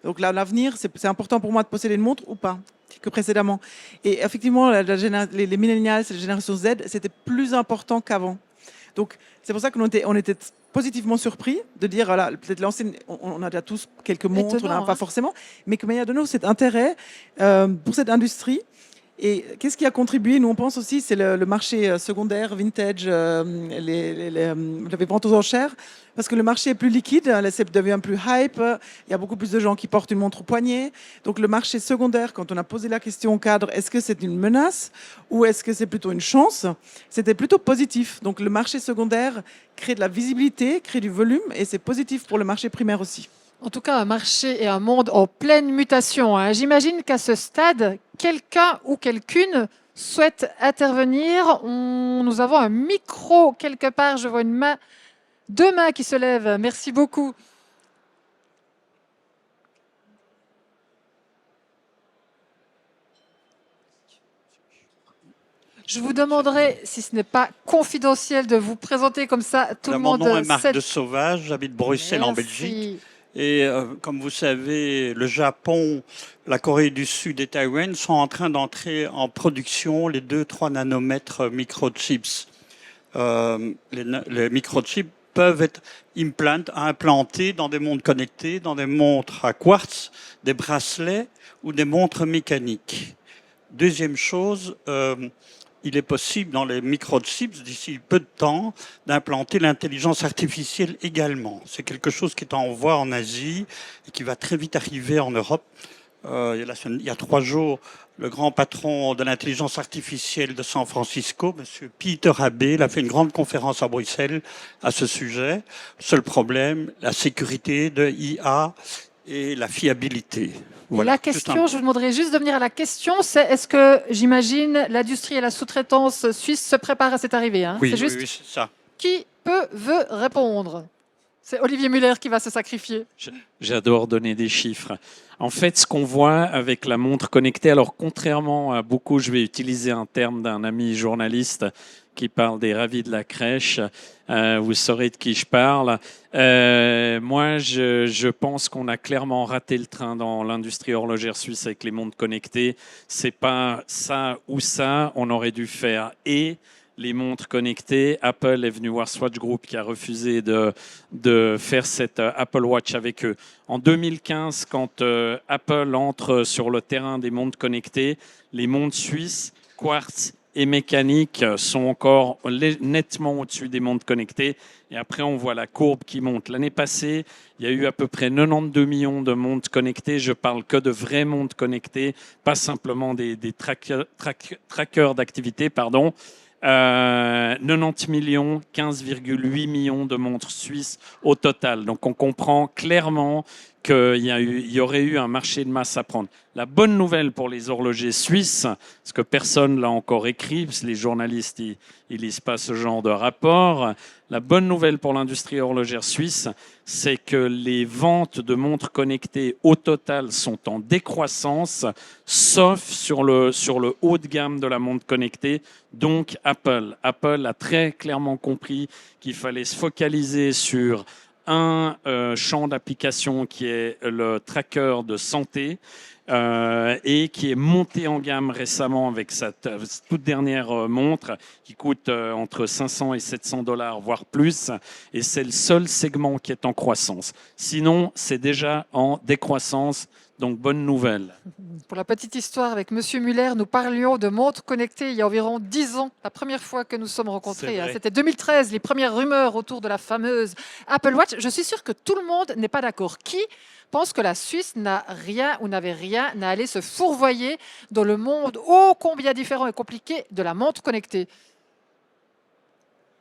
Donc là, l'avenir, c'est important pour moi de posséder une montre ou pas que précédemment. Et effectivement, les millennials, les générations Z, c'était plus important qu'avant. Donc c'est pour ça qu'on était positivement surpris de dire, voilà, peut-être l'ancienne, on a déjà tous quelques montres, on n'a pas forcément, mais qu'il y a de nouveau cet intérêt pour cette industrie. Et qu'est-ce qui a contribué? Nous, on pense aussi, c'est le marché secondaire, vintage, les ventes aux enchères, parce que le marché est plus liquide, ça devient plus hype, il y a beaucoup plus de gens qui portent une montre au poignet. Donc le marché secondaire, quand on a posé la question au cadre, est-ce que c'est une menace ou est-ce que c'est plutôt une chance? C'était plutôt positif. Donc le marché secondaire crée de la visibilité, crée du volume, et c'est positif pour le marché primaire aussi. En tout cas, un marché et un monde en pleine mutation. Hein. J'imagine qu'à ce stade, quelqu'un ou quelqu'une souhaite intervenir. Nous avons un micro quelque part. Je vois deux mains qui se lèvent. Merci beaucoup. Je vous demanderai, si ce n'est pas confidentiel, de vous présenter comme ça. Tout le monde. Mon nom est Marc de Sauvage, j'habite Bruxelles en Belgique. Et comme vous savez, le Japon, la Corée du Sud et Taïwan sont en train d'entrer en production les 2-3 nanomètres microchips. Les microchips peuvent être implantés dans des montres connectées, dans des montres à quartz, des bracelets ou des montres mécaniques. Deuxième chose, il est possible dans les microchips, d'ici peu de temps, d'implanter l'intelligence artificielle également. C'est quelque chose qui est en voie en Asie et qui va très vite arriver en Europe. Il y a 3 jours, le grand patron de l'intelligence artificielle de San Francisco, M. Peter Abel, a fait une grande conférence à Bruxelles à ce sujet. Seul problème, la sécurité de l'IA et la fiabilité. Voilà, la question, je vous demanderai juste de venir à la question, c'est est-ce que, j'imagine, l'industrie et la sous-traitance suisse se préparent à cette arrivée, hein? Oui, c'est juste oui, c'est ça. Qui veut répondre? C'est Olivier Muller qui va se sacrifier. J'adore donner des chiffres. En fait, ce qu'on voit avec la montre connectée, alors contrairement à beaucoup, je vais utiliser un terme d'un ami journaliste qui parle des ravis de la crèche. Vous saurez de qui je parle. Moi, je pense qu'on a clairement raté le train dans l'industrie horlogère suisse avec les montres connectées. C'est pas ça ou ça. On aurait dû faire et les montres connectées. Apple est venu voir Swatch Group qui a refusé de faire cette Apple Watch avec eux. En 2015, quand Apple entre sur le terrain des montres connectées, les montres suisses, quartz et mécanique sont encore nettement au-dessus des montres connectées. Et après, on voit la courbe qui monte. L'année passée, il y a eu à peu près 92 millions de montres connectées. Je parle que de vraies montres connectées, pas simplement des trackers d'activité, pardon. 90 millions, 15,8 millions de montres suisses au total. Donc on comprend clairement qu'il y aurait eu un marché de masse à prendre. La bonne nouvelle pour les horlogers suisses, parce que personne l'a encore écrit, parce que les journalistes ils lisent pas ce genre de rapport. La bonne nouvelle pour l'industrie horlogère suisse, c'est que les ventes de montres connectées au total sont en décroissance, sauf sur le haut de gamme de la montre connectée, donc Apple. Apple a très clairement compris qu'il fallait se focaliser sur un champ d'application qui est le tracker de santé et qui est monté en gamme récemment avec sa toute dernière montre qui coûte entre 500 et 700 $, voire plus. Et c'est le seul segment qui est en croissance. Sinon, c'est déjà en décroissance. Donc, bonne nouvelle. Pour la petite histoire, avec Monsieur Muller, nous parlions de montres connectées il y a environ 10 ans, la première fois que nous sommes rencontrés. C'était 2013, les premières rumeurs autour de la fameuse Apple Watch. Je suis sûre que tout le monde n'est pas d'accord. Qui pense que la Suisse n'a rien ou n'avait rien à aller se fourvoyer dans le monde ô combien différent et compliqué de la montre connectée?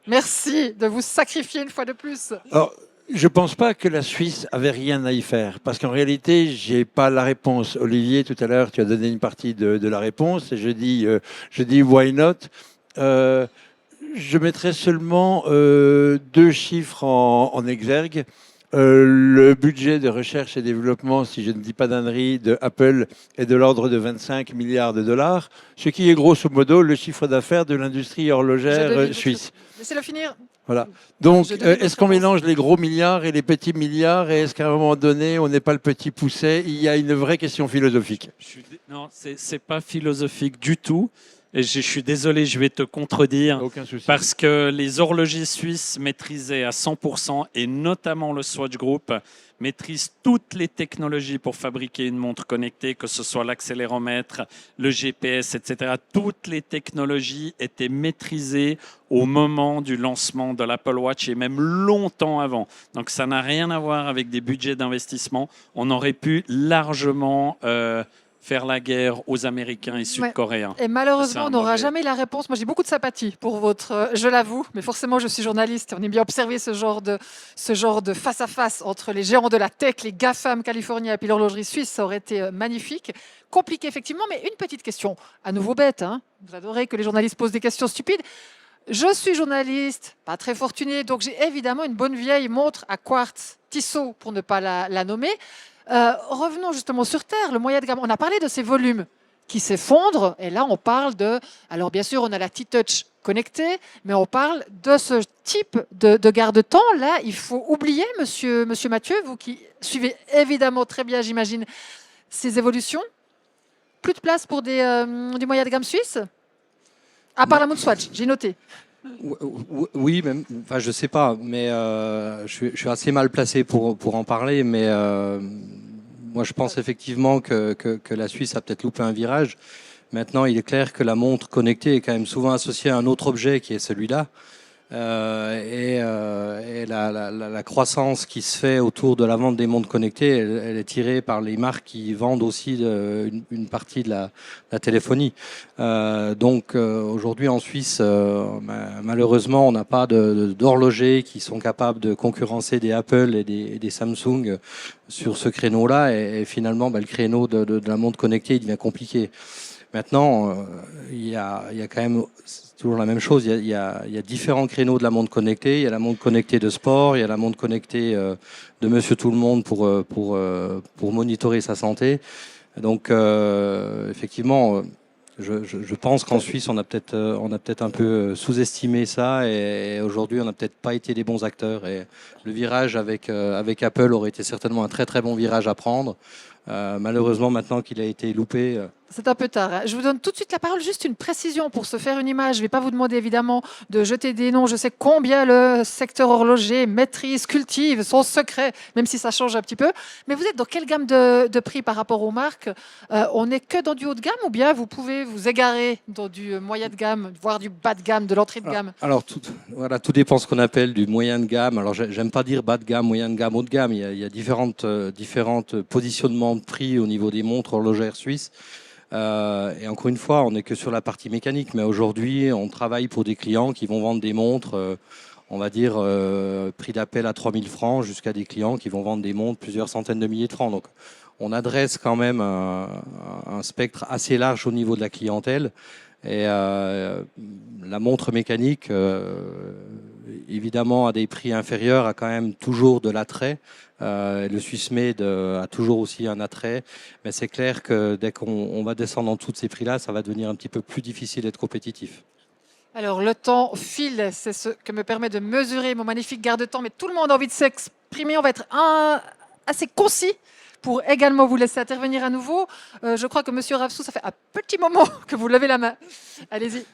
Merci de vous sacrifier une fois de plus. Alors, je ne pense pas que la Suisse avait rien à y faire, parce qu'en réalité, je n'ai pas la réponse. Olivier, tout à l'heure, tu as donné une partie de la réponse, et je dis why not. Je mettrai seulement 2 chiffres en exergue. Le budget de recherche et développement, si je ne dis pas d'ânerie, de Apple est de l'ordre de 25 milliards de $, ce qui est grosso modo le chiffre d'affaires de l'industrie horlogère suisse. Laissez-le finir. Voilà. Donc, est-ce qu'on mélange les gros milliards et les petits milliards, et est-ce qu'à un moment donné, on n'est pas le petit pousset? Il y a une vraie question philosophique. Non, c'est pas philosophique du tout. Et je suis désolé, je vais te contredire. Aucun souci. Parce que les horlogers suisses maîtrisaient à 100%, et notamment le Swatch Group, maîtrise toutes les technologies pour fabriquer une montre connectée, que ce soit l'accéléromètre, le GPS, etc. Toutes les technologies étaient maîtrisées au moment du lancement de l'Apple Watch et même longtemps avant. Donc ça n'a rien à voir avec des budgets d'investissement. On aurait pu largement faire la guerre aux Américains et Sud-Coréens. Et malheureusement, on n'aura jamais la réponse. Moi, j'ai beaucoup de sympathie pour votre... je l'avoue, mais forcément, je suis journaliste. On aime bien observer ce genre de face-à-face entre les géants de la tech, les GAFAM californiens et puis l'horlogerie suisse. Ça aurait été magnifique. Compliqué, effectivement, mais une petite question. À nouveau bête, hein. Vous adorez que les journalistes posent des questions stupides. Je suis journaliste, pas très fortuné, donc j'ai évidemment une bonne vieille montre à quartz Tissot, pour ne pas la nommer. Revenons justement sur Terre, le moyen de gamme. On a parlé de ces volumes qui s'effondrent, et là on parle de... Alors bien sûr, on a la T-Touch connectée, mais on parle de ce type de garde-temps. Là, il faut oublier, monsieur Mathieu, vous qui suivez évidemment très bien, j'imagine, ces évolutions. Plus de place pour du moyen de gamme suisse? À part la montre Swatch, j'ai noté. Oui, même, enfin, je sais pas, mais je suis assez mal placé pour en parler, mais moi je pense effectivement que la Suisse a peut-être loupé un virage. Maintenant, il est clair que la montre connectée est quand même souvent associée à un autre objet qui est celui-là. Et la croissance qui se fait autour de la vente des montres connectées, elle est tirée par les marques qui vendent aussi une partie de la téléphonie. Donc aujourd'hui en Suisse, malheureusement, on n'a pas d'horlogers qui sont capables de concurrencer des Apple et des Samsung sur ce créneau-là. Et finalement, le créneau de la montre connectée, il devient compliqué. Maintenant, il y a quand même... toujours la même chose, il y a différents créneaux de la montre connectée. Il y a la montre connectée de sport, il y a la montre connectée de Monsieur Tout le Monde pour monitorer sa santé. Donc effectivement, je pense qu'en Suisse, on a peut-être un peu sous-estimé ça, et aujourd'hui, on n'a peut-être pas été des bons acteurs. Et le virage avec Apple aurait été certainement un très très bon virage à prendre. Malheureusement, maintenant qu'il a été loupé, C'est un peu tard, hein. Je vous donne tout de suite la parole. Juste une précision pour se faire une image. Je ne vais pas vous demander évidemment de jeter des noms. Je sais combien le secteur horloger maîtrise, cultive son secret, même si ça change un petit peu. Mais vous êtes dans quelle gamme de prix par rapport aux marques? On n'est que dans du haut de gamme ou bien vous pouvez vous égarer dans du moyen de gamme, voire du bas de gamme, de l'entrée de gamme? Alors, tout dépend ce qu'on appelle du moyen de gamme. Alors, j'aime pas dire bas de gamme, moyen de gamme, haut de gamme. Il y a différentes positionnements de prix au niveau des montres horlogères suisses. Et encore une fois, on n'est que sur la partie mécanique, mais aujourd'hui, on travaille pour des clients qui vont vendre des montres, on va dire, prix d'appel à 3 000 francs, jusqu'à des clients qui vont vendre des montres plusieurs centaines de milliers de francs. Donc, on adresse quand même un spectre assez large au niveau de la clientèle. Et la montre mécanique, évidemment, à des prix inférieurs, a quand même toujours de l'attrait. Le Swissmade a toujours aussi un attrait, mais c'est clair que dès qu'on va descendre en dessous de ces prix-là, ça va devenir un petit peu plus difficile d'être compétitif. Alors, le temps file, c'est ce que me permet de mesurer mon magnifique garde-temps, mais tout le monde a envie de s'exprimer. On va être assez concis pour également vous laisser intervenir à nouveau. Je crois que Monsieur Ravsou, ça fait un petit moment que vous levez la main. Allez-y.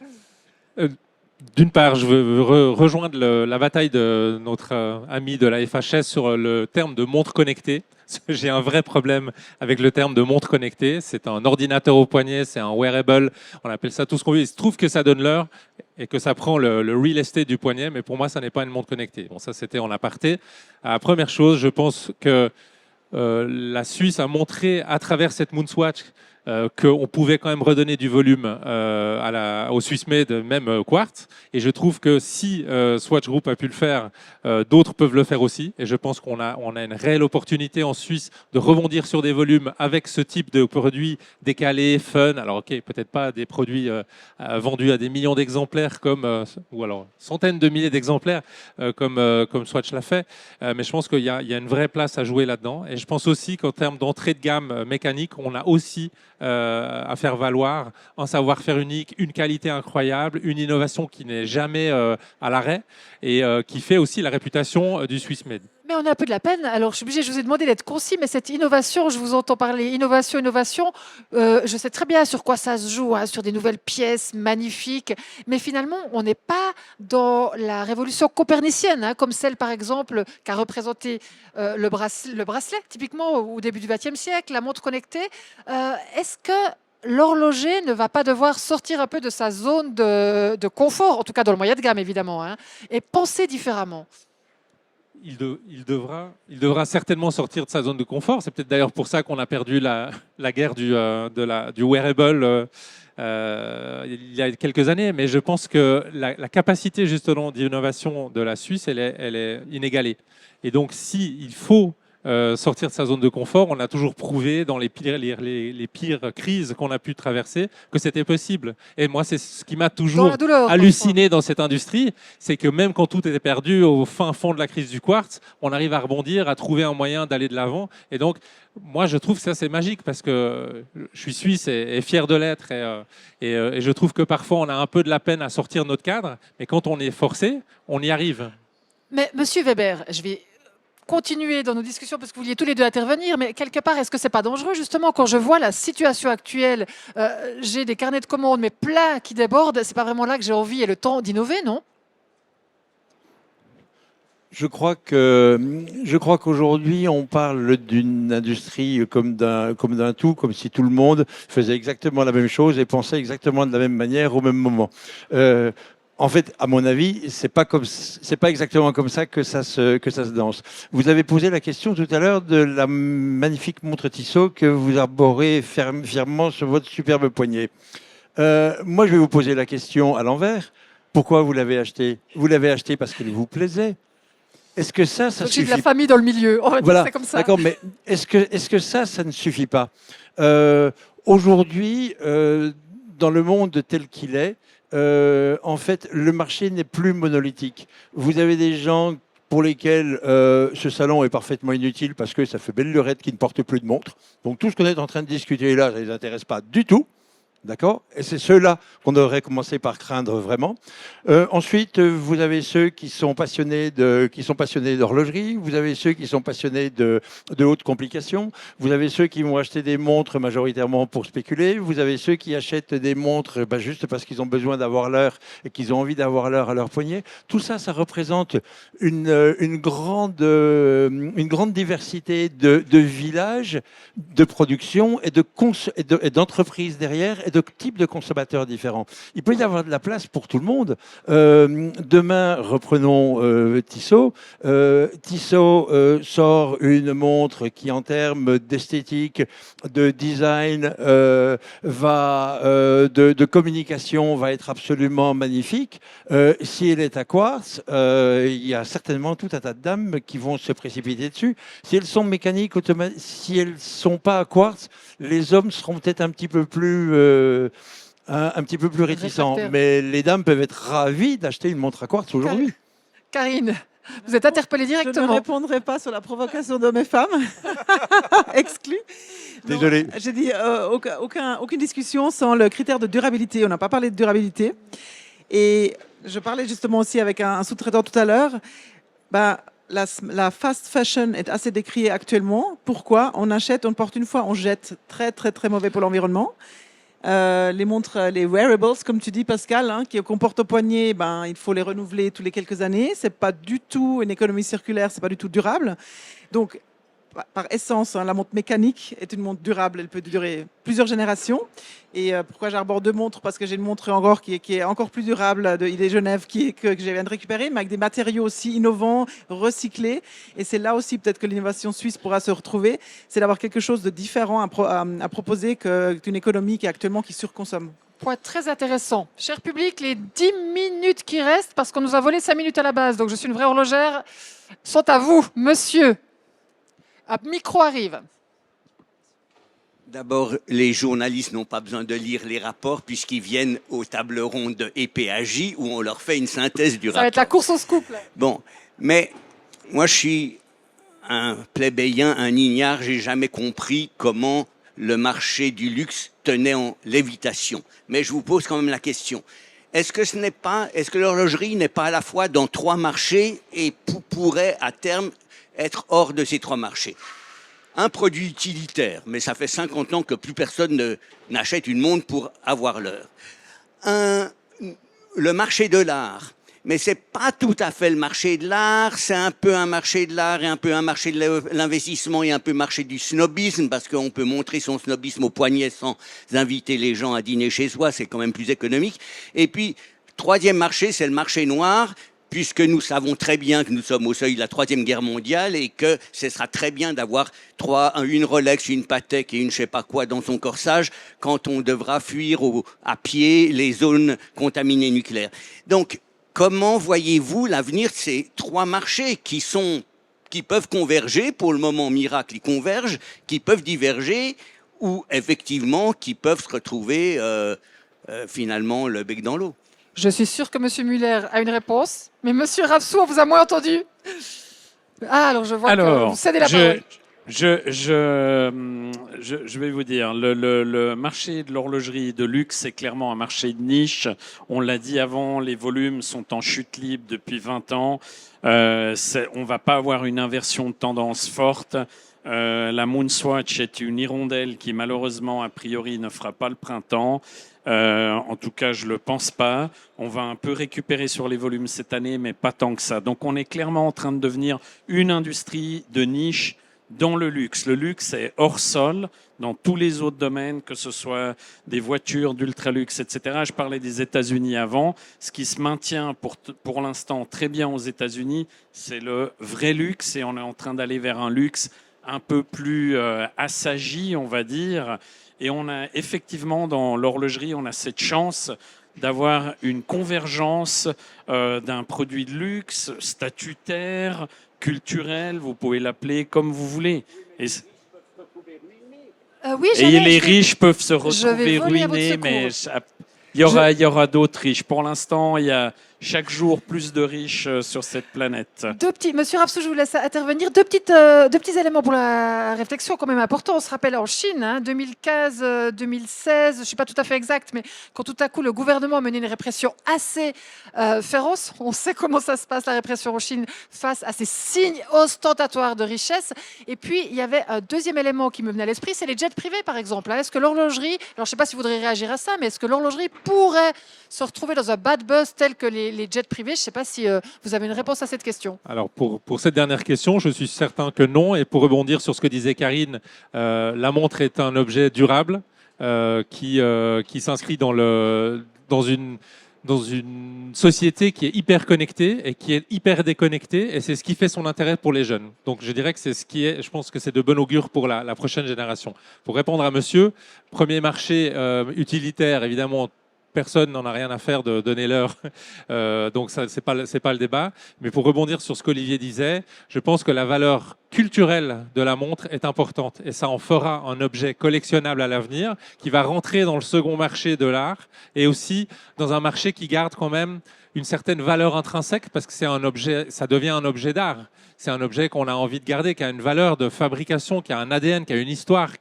D'une part, je veux rejoindre la bataille de notre ami de la FHS sur le terme de montre connectée. J'ai un vrai problème avec le terme de montre connectée. C'est un ordinateur au poignet, c'est un wearable, on appelle ça tout ce qu'on veut. Il se trouve que ça donne l'heure et que ça prend le real estate du poignet, mais pour moi, ça n'est pas une montre connectée. Bon, ça, c'était en aparté. Première chose, je pense que la Suisse a montré à travers cette Moonswatch qu'on pouvait quand même redonner du volume au Swissmade, même Quartz. Et je trouve que si Swatch Group a pu le faire, d'autres peuvent le faire aussi. Et je pense qu'on a une réelle opportunité en Suisse de rebondir sur des volumes avec ce type de produits décalés, fun. Alors ok, peut-être pas des produits vendus à des millions d'exemplaires ou alors centaines de milliers d'exemplaires comme Swatch l'a fait. Mais je pense qu'il y a une vraie place à jouer là-dedans. Et je pense aussi qu'en termes d'entrée de gamme mécanique, on a aussi à faire valoir un savoir-faire unique, une qualité incroyable, une innovation qui n'est jamais à l'arrêt et qui fait aussi la réputation du Swissmade. Mais on a un peu de la peine. Alors, je suis obligée, je vous ai demandé d'être concis, mais cette innovation, je vous entends parler innovation. Je sais très bien sur quoi ça se joue, hein, sur des nouvelles pièces magnifiques. Mais finalement, on n'est pas dans la révolution copernicienne, hein, comme celle, par exemple, qu'a représenté le bracelet, typiquement au début du XXe siècle, la montre connectée. Est-ce que l'horloger ne va pas devoir sortir un peu de sa zone de confort, en tout cas dans le moyen de gamme, évidemment, hein, et penser différemment? Il devra certainement sortir de sa zone de confort. C'est peut-être d'ailleurs pour ça qu'on a perdu la guerre du wearable il y a quelques années. Mais je pense que la capacité justement d'innovation de la Suisse, elle est inégalée. Et donc, s'il faut sortir de sa zone de confort, on a toujours prouvé dans les pires crises qu'on a pu traverser que c'était possible. Et moi, c'est ce qui m'a toujours halluciné dans cette industrie, c'est que même quand tout était perdu au fin fond de la crise du quartz, on arrive à rebondir, à trouver un moyen d'aller de l'avant. Et donc, moi, je trouve que ça, c'est magique parce que je suis suisse et fier de l'être. Et je trouve que parfois, on a un peu de la peine à sortir de notre cadre. Mais quand on est forcé, on y arrive. Mais Monsieur Weber, je vais continuer dans nos discussions parce que vous vouliez tous les deux intervenir, mais quelque part, est-ce que c'est pas dangereux justement quand je vois la situation actuelle, j'ai des carnets de commandes mais plein qui débordent, c'est pas vraiment là que j'ai envie et le temps d'innover, non? Je crois qu'aujourd'hui, on parle d'une industrie comme d'un tout, comme si tout le monde faisait exactement la même chose et pensait exactement de la même manière au même moment. En fait, à mon avis, c'est pas exactement comme ça que ça se danse. Vous avez posé la question tout à l'heure de la magnifique montre Tissot que vous arborez fièrement sur votre superbe poignet. Moi, je vais vous poser la question à l'envers. Pourquoi vous l'avez acheté? Vous l'avez acheté parce qu'elle vous plaisait. Est-ce que ça suffit? J'ai de la famille dans le milieu. On va dire ça comme ça. D'accord, mais est-ce que ça ne suffit pas? Aujourd'hui, dans le monde tel qu'il est, en fait, le marché n'est plus monolithique. Vous avez des gens pour lesquels ce salon est parfaitement inutile parce que ça fait belle lurette qui ne portent plus de montre. Donc tout ce qu'on est en train de discuter là, ça ne les intéresse pas du tout. D'accord? Et c'est ceux-là qu'on devrait commencer par craindre vraiment. Ensuite, vous avez ceux qui sont passionnés d'horlogerie, vous avez ceux qui sont passionnés de hautes complications, vous avez ceux qui vont acheter des montres majoritairement pour spéculer, vous avez ceux qui achètent des montres juste parce qu'ils ont besoin d'avoir l'heure et qu'ils ont envie d'avoir l'heure à leur poignet. Tout ça, ça représente une grande diversité de villages, de production et d'entreprises derrière et de types de consommateurs différents. Il peut y avoir de la place pour tout le monde. Demain, reprenons Tissot. Tissot sort une montre qui, en termes d'esthétique, de design, de communication, va être absolument magnifique. Si elle est à quartz, il y a certainement tout un tas de dames qui vont se précipiter dessus. Si elles sont mécaniques, si elles sont pas à quartz, les hommes seront peut-être un petit peu plus réticents. Réfractaires. Mais les dames peuvent être ravies d'acheter une montre à quartz aujourd'hui. Karine, vous êtes interpellée Je ne directement. répondrai pas sur la provocation d'hommes et femmes. Exclu. Non, Désolé. j'ai dit aucune discussion sans le critère de durabilité. On n'a pas parlé de durabilité. Et je parlais justement aussi avec un sous-traitant tout à l'heure. La fast fashion est assez décriée actuellement. Pourquoi? On achète, on porte une fois, on jette. Très, très, très mauvais pour l'environnement. Les montres, les wearables, comme tu dis Pascal, qu'on porte au poignet, il faut les renouveler tous les quelques années. C'est pas du tout une économie circulaire, c'est pas du tout durable. Donc, par essence, la montre mécanique est une montre durable. Elle peut durer plusieurs générations. Et pourquoi j'arbore deux montres? Parce que j'ai une montre encore qui est encore plus durable de ID Genève que je viens de récupérer, mais avec des matériaux aussi innovants, recyclés. Et c'est là aussi peut-être que l'innovation suisse pourra se retrouver. C'est d'avoir quelque chose de différent à proposer qu'une économie qui actuellement qui surconsomme. Point très intéressant. Cher public, les 10 minutes qui restent, parce qu'on nous a volé 5 minutes à la base, donc je suis une vraie horlogère, sont à vous, monsieur. Un micro arrive. D'abord, les journalistes n'ont pas besoin de lire les rapports puisqu'ils viennent aux tables rondes de EPAJ où on leur fait une synthèse du Ça va rapport. être la course au scoop. Là. Bon, mais moi je suis un plébéien, un ignare, j'ai jamais compris comment le marché du luxe tenait en lévitation. Mais je vous pose quand même la question. Est-ce que l'horlogerie n'est pas à la fois dans trois marchés et pourrait à terme être hors de ces trois marchés? Un produit utilitaire, mais ça fait 50 ans que plus personne n'achète une montre pour avoir l'heure. Le marché de l'art, mais c'est pas tout à fait le marché de l'art, c'est un peu un marché de l'art et un peu un marché de l'investissement et un peu marché du snobisme, parce qu'on peut montrer son snobisme au poignet sans inviter les gens à dîner chez soi, c'est quand même plus économique. Et puis, troisième marché, c'est le marché noir, puisque nous savons très bien que nous sommes au seuil de la Troisième Guerre mondiale et que ce sera très bien d'avoir une Rolex, une Patek et une je sais pas quoi dans son corsage quand on devra fuir à pied les zones contaminées nucléaires. Donc, comment voyez-vous l'avenir de ces trois marchés qui peuvent converger, pour le moment miracle, ils convergent, qui peuvent diverger ou effectivement qui peuvent se retrouver finalement le bec dans l'eau? Je suis sûre que M. Muller a une réponse, mais M. Rapsou, on vous a moins entendu. Ah, alors je vois que vous cédez la parole. Je vais vous dire, le marché de l'horlogerie de luxe, c'est clairement un marché de niche. On l'a dit avant, les volumes sont en chute libre depuis 20 ans. On ne va pas avoir une inversion de tendance forte. La Moonswatch est une hirondelle qui, malheureusement, a priori, ne fera pas le printemps. En tout cas, je ne le pense pas. On va un peu récupérer sur les volumes cette année, mais pas tant que ça. Donc, on est clairement en train de devenir une industrie de niche dans le luxe. Le luxe est hors sol dans tous les autres domaines, que ce soit des voitures d'ultra-luxe, etc. Je parlais des États-Unis avant. Ce qui se maintient pour l'instant très bien aux États-Unis, c'est le vrai luxe, et on est en train d'aller vers un luxe un peu plus assagi, on va dire. Et on a effectivement, dans l'horlogerie, on a cette chance d'avoir une convergence d'un produit de luxe, statutaire, culturel, vous pouvez l'appeler comme vous voulez. Et Oui, les riches peuvent se retrouver voler à votre ruinés, secours. mais il y aura d'autres riches. Pour l'instant, il y a chaque jour plus de riches sur cette planète. Monsieur Rapsou, je vous laisse intervenir. Deux petits éléments pour la réflexion quand même importants. On se rappelle en Chine, 2015-2016, je ne suis pas tout à fait exact, mais quand tout à coup le gouvernement a mené une répression assez féroce, on sait comment ça se passe, la répression en Chine, face à ces signes ostentatoires de richesse. Et puis, il y avait un deuxième élément qui me venait à l'esprit, c'est les jets privés, par exemple. Est-ce que l'horlogerie, alors je ne sais pas si vous voudriez réagir à ça, mais est-ce que l'horlogerie pourrait se retrouver dans un bad buzz tel que les jets privés? Je ne sais pas si vous avez une réponse à cette question. Alors pour cette dernière question, je suis certain que non. Et pour rebondir sur ce que disait Karine, la montre est un objet durable qui s'inscrit dans une société qui est hyper connectée et qui est hyper déconnectée, et c'est ce qui fait son intérêt pour les jeunes. Donc je dirais que c'est je pense que c'est de bon augure pour la prochaine génération. Pour répondre à monsieur, premier marché utilitaire, évidemment, personne n'en a rien à faire de donner l'heure, donc ça c'est pas le débat. Mais pour rebondir sur ce qu'Olivier disait, je pense que la valeur culturelle de la montre est importante, et ça en fera un objet collectionnable à l'avenir, qui va rentrer dans le second marché de l'art, et aussi dans un marché qui garde quand même une certaine valeur intrinsèque, parce que c'est un objet, ça devient un objet d'art. C'est un objet qu'on a envie de garder, qui a une valeur de fabrication, qui a un ADN, qui a une histoire,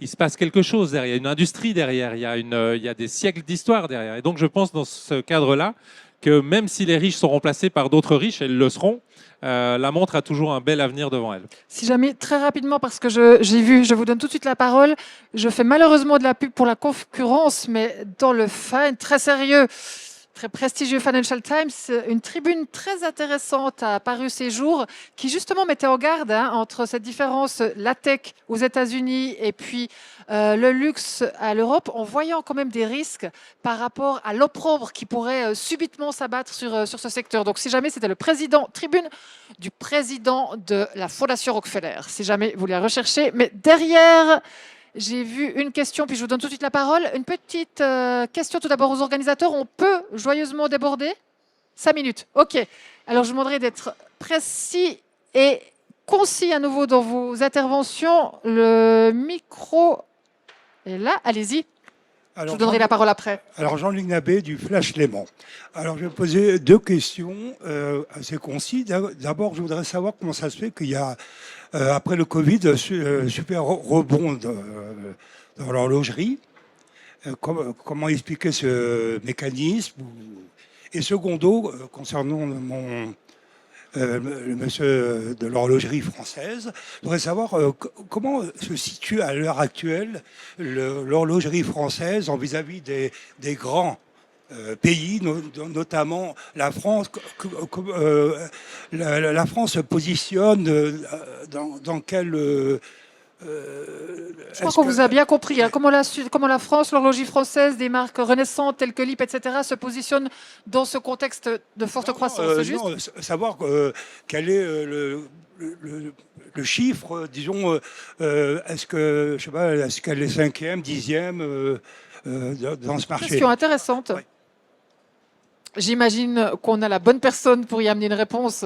il se passe quelque chose derrière, il y a une industrie derrière, il y a des siècles d'histoire derrière. Et donc je pense dans ce cadre-là que même si les riches sont remplacés par d'autres riches, et ils le seront, la montre a toujours un bel avenir devant elle. Si jamais, très rapidement, parce que j'ai vu, je vous donne tout de suite la parole, je fais malheureusement de la pub pour la concurrence, mais dans le très sérieux, très prestigieux Financial Times, une tribune très intéressante a paru ces jours qui justement mettait en garde entre cette différence, la tech aux États-Unis et puis le luxe à l'Europe, en voyant quand même des risques par rapport à l'opprobre qui pourrait subitement s'abattre sur ce secteur. Donc si jamais c'était tribune du président de la Fondation Rockefeller, si jamais vous la recherchez. Mais derrière, j'ai vu une question, puis je vous donne tout de suite la parole. Une petite question tout d'abord aux organisateurs. On peut joyeusement déborder 5 minutes. OK. Alors, je vous demanderai d'être précis et concis à nouveau dans vos interventions. Le micro est là. Allez-y. Je vous donnerai la parole après. Alors, Jean-Luc Nabet du Flash Léman. Alors, je vais poser deux questions assez concises. D'abord, je voudrais savoir comment ça se fait qu'il y a, après le Covid, super rebond dans l'horlogerie. Comment expliquer ce mécanisme? Et secondo, concernant le monsieur de l'horlogerie française, je voudrais savoir comment se situe à l'heure actuelle l'horlogerie française vis-à-vis des grands pays, notamment la France. La France se positionne dans quel... je crois qu'on vous a bien compris. Comment la France, l'horlogerie française, des marques renaissantes telles que LIP, etc., se positionne dans ce contexte de forte croissance. C'est juste savoir quel est le chiffre, disons, est-ce qu'elle est 5e, 10e dans ce marché? Question intéressante. Oui. J'imagine qu'on a la bonne personne pour y amener une réponse.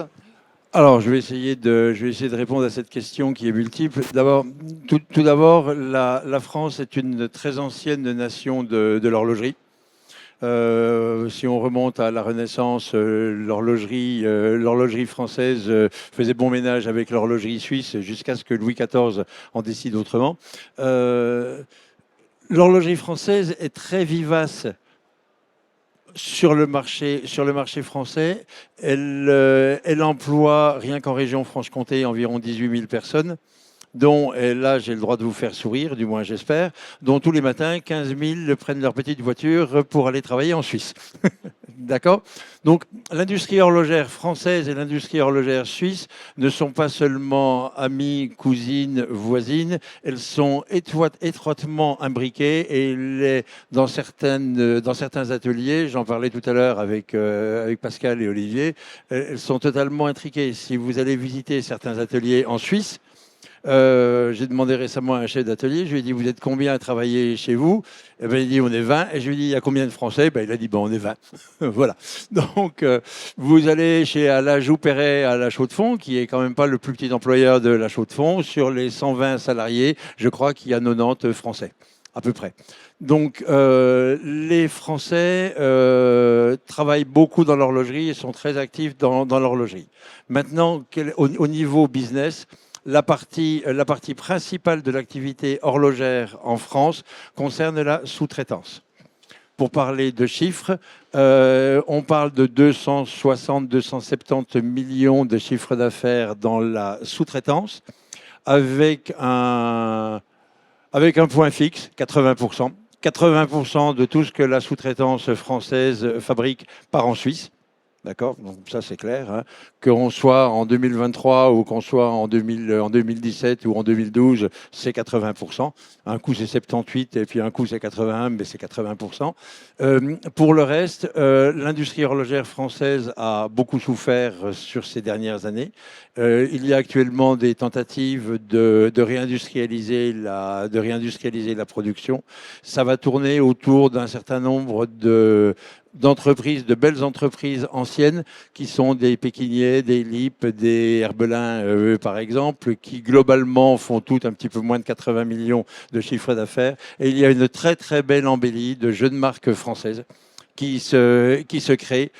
Alors, je vais essayer de répondre à cette question qui est multiple. D'abord, tout d'abord, la France est une très ancienne nation de l'horlogerie. Si on remonte à la Renaissance, l'horlogerie française faisait bon ménage avec l'horlogerie suisse jusqu'à ce que Louis XIV en décide autrement. L'horlogerie française est très vivace sur le marché français. Elle emploie, rien qu'en région Franche-Comté, environ 18 000 personnes, dont, et là j'ai le droit de vous faire sourire, du moins j'espère, dont tous les matins 15 000 prennent leur petite voiture pour aller travailler en Suisse. D'accord? Donc l'industrie horlogère française et l'industrie horlogère suisse ne sont pas seulement amies, cousines, voisines, elles sont étroitement imbriquées, et dans certains ateliers, j'en parlais tout à l'heure avec Pascal et Olivier, elles sont totalement intriquées. Si vous allez visiter certains ateliers en Suisse, j'ai demandé récemment à un chef d'atelier, je lui ai dit, vous êtes combien à travailler chez vous? Et ben, il dit, on est 20. Et je lui ai dit, il y a combien de Français? Ben, il a dit, on est 20. Voilà. Donc, vous allez chez Alain Joux-Perret à La Chaux-de-Fonds, qui est quand même pas le plus petit employeur de La Chaux-de-Fonds. Sur les 120 salariés, je crois qu'il y a 90 Français. à peu près. Donc, les Français travaillent beaucoup dans l'horlogerie et sont très actifs dans l'horlogerie. Maintenant, au niveau business, la partie principale de l'activité horlogère en France concerne la sous-traitance. Pour parler de chiffres, on parle de 260-270 millions de chiffres d'affaires dans la sous-traitance, avec un point fixe, 80%. 80% de tout ce que la sous-traitance française fabrique part en Suisse. D'accord, donc ça c'est clair, hein. Qu'on soit en 2023 ou qu'on soit en 2017 ou en 2012, c'est 80%. Un coup c'est 78 et puis un coup c'est 81, mais c'est 80%. Pour le reste, l'industrie horlogère française a beaucoup souffert sur ces dernières années. Il y a actuellement des tentatives de réindustrialiser la production. Ça va tourner autour d'un certain nombre d'entreprises, de belles entreprises anciennes qui sont des Pékiniers, des Lip, des Herbelin, par exemple, qui globalement font toutes un petit peu moins de 80 millions de chiffre d'affaires. Et il y a une très très belle embellie de jeunes marques françaises qui se créent,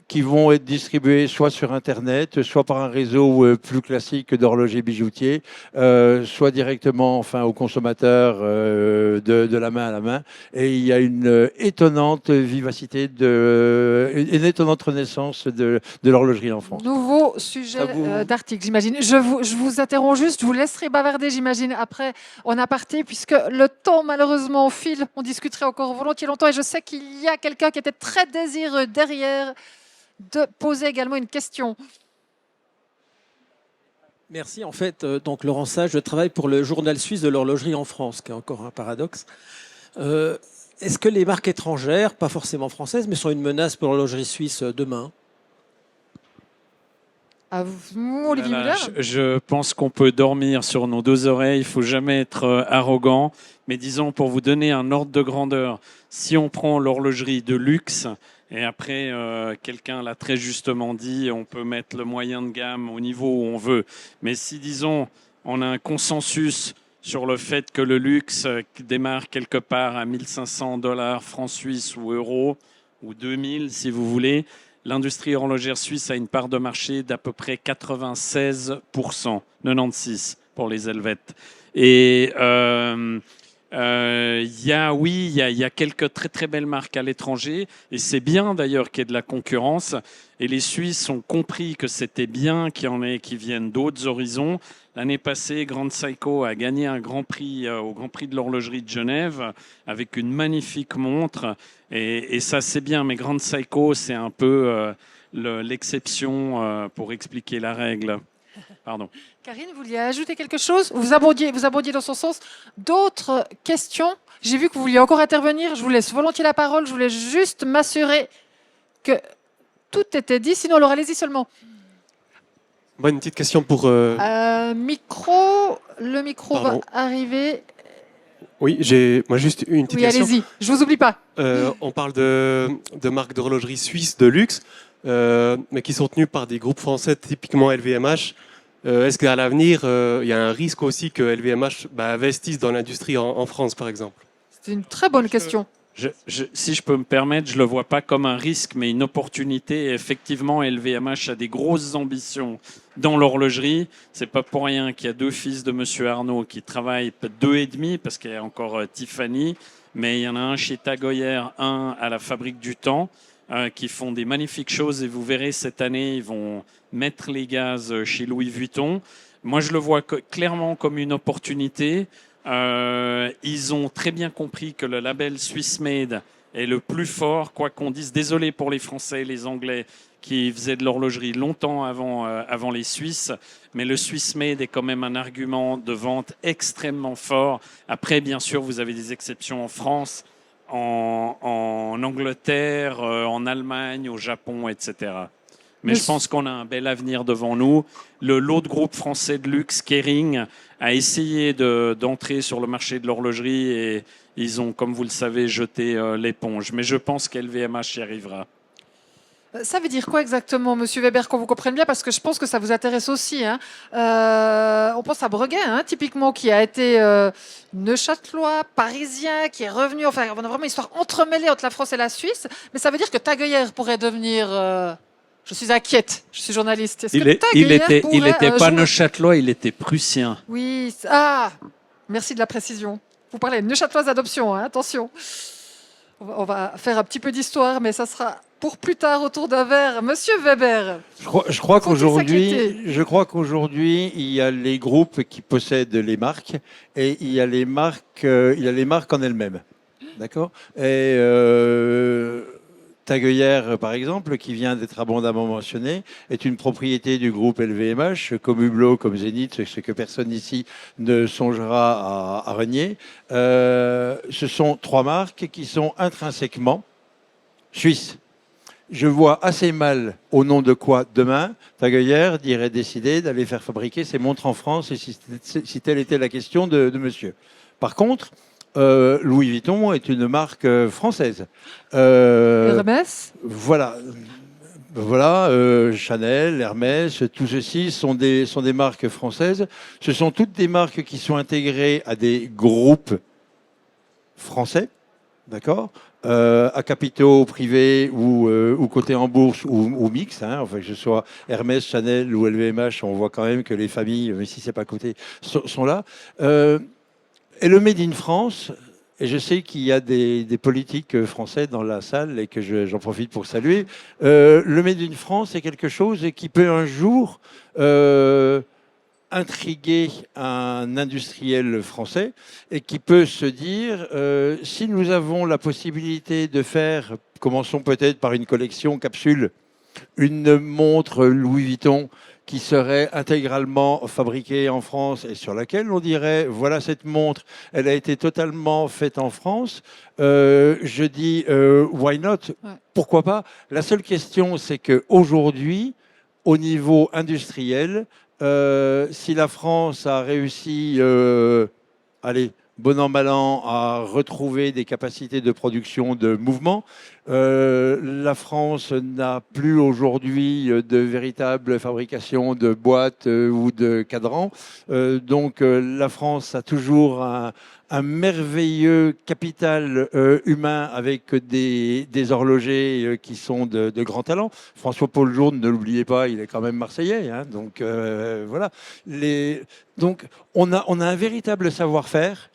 qui vont être distribués soit sur Internet, soit par un réseau plus classique d'horlogers bijoutiers, soit directement aux consommateurs de la main à la main. Et il y a une étonnante vivacité, une étonnante renaissance de l'horlogerie en France. Nouveau sujet d'article, j'imagine. Je vous interromps juste, je vous laisserai bavarder, j'imagine, après en aparté, puisque le temps malheureusement file. On discuterait encore volontiers longtemps et je sais qu'il y a quelqu'un qui était très désireux derrière de poser également une question. Merci. En fait, donc Laurent Sage, je travaille pour le journal suisse de l'horlogerie en France, qui est encore un paradoxe. Est-ce que les marques étrangères, pas forcément françaises, mais sont une menace pour l'horlogerie suisse demain ? À vous, Olivier Muller. Je pense qu'on peut dormir sur nos deux oreilles. Il ne faut jamais être arrogant. Mais disons, pour vous donner un ordre de grandeur, si on prend l'horlogerie de luxe, et après, quelqu'un l'a très justement dit, on peut mettre le moyen de gamme au niveau où on veut. Mais si, disons, on a un consensus sur le fait que le luxe démarre quelque part à 1 500 $ francs suisses ou euros, ou 2000 si vous voulez, l'industrie horlogère suisse a une part de marché d'à peu près 96%, 96% pour les Helvètes. Et il y a quelques très très belles marques à l'étranger, et c'est bien d'ailleurs qu'il y ait de la concurrence. Et les Suisses ont compris que c'était bien qu'il y en ait qui viennent d'autres horizons. L'année passée, Grand Seiko a gagné un grand prix au Grand Prix de l'horlogerie de Genève avec une magnifique montre. Et ça, c'est bien. Mais Grand Seiko, c'est un peu l'exception pour expliquer la règle. Pardon. Karine, vous vouliez ajouter quelque chose ? Vous abondiez dans son sens. D'autres questions ? J'ai vu que vous vouliez encore intervenir. Je vous laisse volontiers la parole. Je voulais juste m'assurer que tout était dit. Sinon, alors allez-y seulement. Moi, une petite question pour... Le micro Pardon. va arriver. Oui, moi juste une petite question. Oui, allez-y. Je vous oublie pas. On parle de marques d'horlogerie suisses de luxe, mais qui sont tenues par des groupes français, typiquement LVMH. Est-ce qu'à l'avenir, il y a un risque aussi que LVMH investisse dans l'industrie en France, par exemple ? C'est une très bonne question. Si je peux me permettre, je ne le vois pas comme un risque, mais une opportunité. Et effectivement, LVMH a des grosses ambitions dans l'horlogerie. Ce n'est pas pour rien qu'il y a deux fils de M. Arnault qui travaillent, peut-être 2 et demi, parce qu'il y a encore Tiffany, mais il y en a un chez Tag Heuer, un à la Fabrique du Temps, qui font des magnifiques choses. Et vous verrez, cette année, ils vont mettre les gaz chez Louis Vuitton. Moi, je le vois clairement comme une opportunité. Ils ont très bien compris que le label Swiss Made est le plus fort, quoi qu'on dise. Désolé pour les Français et les Anglais qui faisaient de l'horlogerie longtemps avant les Suisses, mais le Swiss Made est quand même un argument de vente extrêmement fort. Après, bien sûr, vous avez des exceptions en France, en Angleterre, en Allemagne, au Japon, etc. Mais je pense qu'on a un bel avenir devant nous. L'autre groupe français de luxe, Kering, a essayé d'entrer sur le marché de l'horlogerie et ils ont, comme vous le savez, jeté l'éponge. Mais je pense qu'LVMH y arrivera. Ça veut dire quoi exactement, Monsieur Weber, qu'on vous comprenne bien, parce que je pense que ça vous intéresse aussi, hein. On pense à Breguet, hein, typiquement, qui a été neuchâtelois, parisien, qui est revenu. Enfin, on a vraiment une histoire entremêlée entre la France et la Suisse. Mais ça veut dire que Tagueyer pourrait devenir. Je suis inquiète. Je suis journaliste. Est-ce que Il Tagueyer pourrait était un pas jour- neuchâtelois, il était prussien. Oui. Merci de la précision. Vous parlez de neuchâteloise adoption, hein, attention. On va faire un petit peu d'histoire, mais ça sera pour plus tard autour d'un verre. Monsieur Weber. Je crois s'inquiéter qu'aujourd'hui, il y a les groupes qui possèdent les marques et il y a les marques en elles-mêmes. D'accord. Et Tagueyer, par exemple, qui vient d'être abondamment mentionné, est une propriété du groupe LVMH, comme Hublot, comme Zénith, ce que personne ici ne songera à renier. Ce sont 3 marques qui sont intrinsèquement suisses. Je vois assez mal au nom de quoi demain Tagueyer dirait décider d'aller faire fabriquer ses montres en France, et si telle était la question de monsieur. Par contre, Louis Vuitton est une marque française. Hermès. Voilà. Chanel, Hermès, tout ceci sont des marques françaises. Ce sont toutes des marques qui sont intégrées à des groupes français, d'accord, à capitaux privés ou cotés en bourse ou mix, hein, enfin que ce soit Hermès, Chanel ou LVMH, on voit quand même que les familles, même si c'est pas coté, sont là. Et le Made in France, et je sais qu'il y a des politiques français dans la salle et que j'en profite pour saluer, le Made in France est quelque chose qui peut un jour intriguer un industriel français et qui peut se dire, si nous avons la possibilité de faire, commençons peut-être par une collection capsule, une montre Louis Vuitton qui serait intégralement fabriquée en France et sur laquelle on dirait, voilà cette montre, elle a été totalement faite en France. Je dis, why not? Ouais. Pourquoi pas? La seule question, c'est qu'aujourd'hui, au niveau industriel, si la France a réussi, allez, bon an, mal an, à retrouver des capacités de production de mouvement, la France n'a plus aujourd'hui de véritable fabrication de boîtes ou de cadrans. Donc la France a toujours un merveilleux capital humain avec des horlogers qui sont de grands talents. François-Paul Journe, ne l'oubliez pas, il est quand même marseillais. Hein, donc voilà. Donc on a un véritable savoir-faire,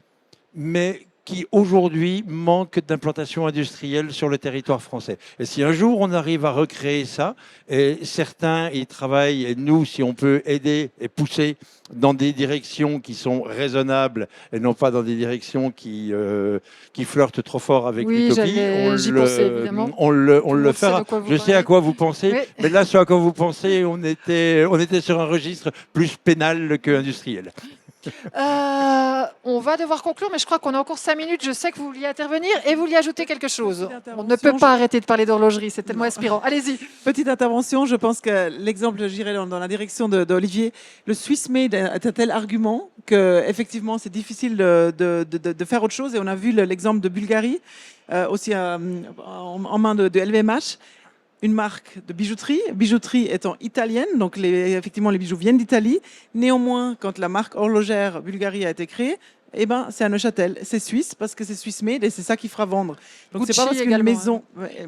mais qui aujourd'hui manque d'implantation industrielle sur le territoire français. Et si un jour on arrive à recréer ça, et certains y travaillent, et nous, si on peut aider et pousser dans des directions qui sont raisonnables, et non pas dans des directions qui flirtent trop fort avec l'utopie, j'y pensais, évidemment. on le fera. Je sais à quoi vous pensez, Oui. mais là, ce à quoi vous pensez, on était sur un registre plus pénal que industriel. On va devoir conclure, mais je crois qu'on a encore 5 minutes. Je sais que vous vouliez intervenir et vous vouliez ajouter quelque chose. Petite On ne peut intervention, pas arrêter de parler d'horlogerie, c'est tellement inspirant. Allez-y. Petite intervention, je pense que l'exemple, j'irai dans la direction d'Olivier. Le Swiss Made est un tel argument que effectivement c'est difficile de faire autre chose. Et on a vu l'exemple de Bulgarie, aussi en main de LVMH. Une marque de bijouterie étant italienne, donc effectivement les bijoux viennent d'Italie. Néanmoins, quand la marque horlogère Bulgarie a été créée, eh ben, c'est à Neuchâtel, c'est suisse parce que c'est Swiss made et c'est ça qui fera vendre. Donc c'est pas parce qu'une également, maison,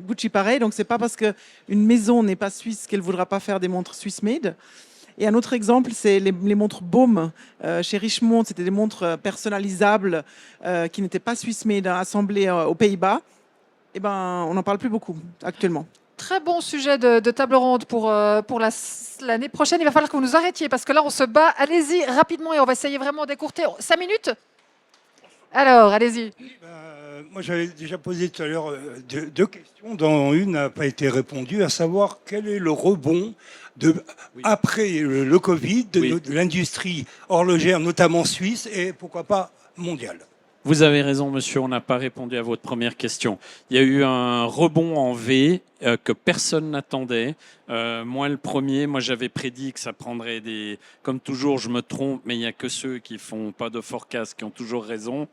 Gucci pareil, donc c'est pas parce qu'une maison n'est pas suisse qu'elle voudra pas faire des montres Swiss made. Et un autre exemple, c'est les montres Baume chez Richemont. C'était des montres personnalisables qui n'étaient pas Swiss made, assemblées aux Pays-Bas. Eh ben, on n'en parle plus beaucoup actuellement. Très bon sujet de table ronde pour l'année prochaine. Il va falloir que vous nous arrêtiez parce que là, on se bat. Allez-y rapidement et on va essayer vraiment d'écourter. 5 minutes. Alors, allez-y. Moi, j'avais déjà posé tout à l'heure deux questions, dont une n'a pas été répondue, à savoir quel est le rebond après le Covid de l'industrie horlogère, notamment suisse, et pourquoi pas mondiale. Vous avez raison, monsieur, on n'a pas répondu à votre première question. Il y a eu un rebond en V que personne n'attendait. Moi, le premier, j'avais prédit que ça prendrait des... Comme toujours, je me trompe, mais il n'y a que ceux qui font pas de forecast qui ont toujours raison.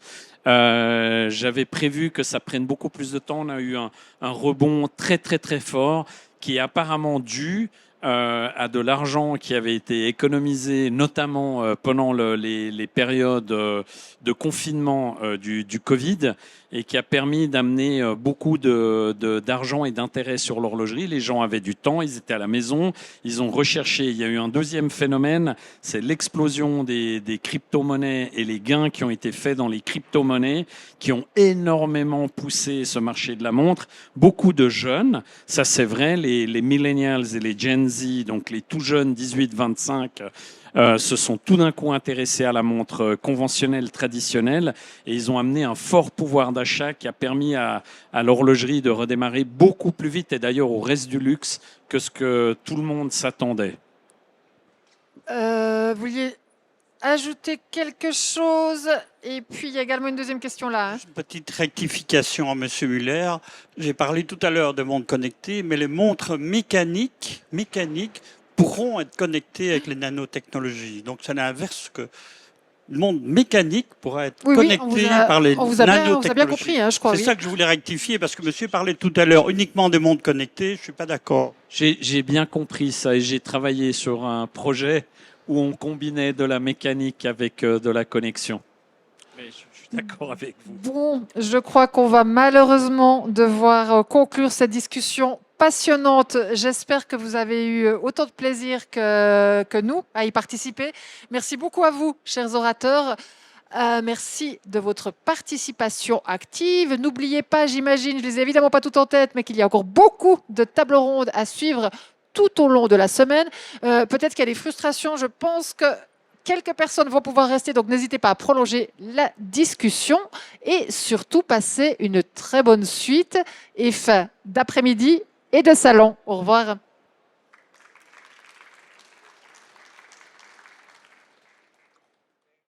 J'avais prévu que ça prenne beaucoup plus de temps. On a eu un rebond très, très, très fort qui est apparemment dû à de l'argent qui avait été économisé, notamment pendant les périodes de confinement du Covid, et qui a permis d'amener beaucoup d'argent et d'intérêt sur l'horlogerie. Les gens avaient du temps, ils étaient à la maison, ils ont recherché. Il y a eu un deuxième phénomène, c'est l'explosion des crypto-monnaies et les gains qui ont été faits dans les crypto-monnaies qui ont énormément poussé ce marché de la montre. Beaucoup de jeunes, ça c'est vrai, les millennials et les Gen Z, donc les tout jeunes 18-25, se sont tout d'un coup intéressés à la montre conventionnelle, traditionnelle, et ils ont amené un fort pouvoir d'achat qui a permis à l'horlogerie de redémarrer beaucoup plus vite, et d'ailleurs au reste du luxe, que ce que tout le monde s'attendait. Vous vouliez ajouter quelque chose? Et puis il y a également une deuxième question là. Une petite rectification à M. Muller. J'ai parlé tout à l'heure de montres connectées, mais les montres mécaniques pourront être connectées avec les nanotechnologies. Donc c'est l'inverse, que le monde mécanique pourra être connecté par les nanotechnologies. On vous a bien compris, hein, je crois. C'est ça que je voulais rectifier, parce que monsieur parlait tout à l'heure uniquement des montres connectées. Je ne suis pas d'accord. J'ai bien compris ça, et j'ai travaillé sur un projet où on combinait de la mécanique avec de la connexion. Mais je suis d'accord avec vous. Bon, je crois qu'on va malheureusement devoir conclure cette discussion passionnante. J'espère que vous avez eu autant de plaisir que nous à y participer. Merci beaucoup à vous, chers orateurs. Merci de votre participation active. N'oubliez pas, j'imagine, je ne les ai évidemment pas toutes en tête, mais qu'il y a encore beaucoup de tables rondes à suivre tout au long de la semaine. Peut-être qu'il y a des frustrations. Je pense que quelques personnes vont pouvoir rester, donc n'hésitez pas à prolonger la discussion et surtout passer une très bonne suite et fin d'après-midi et de salon. Au revoir.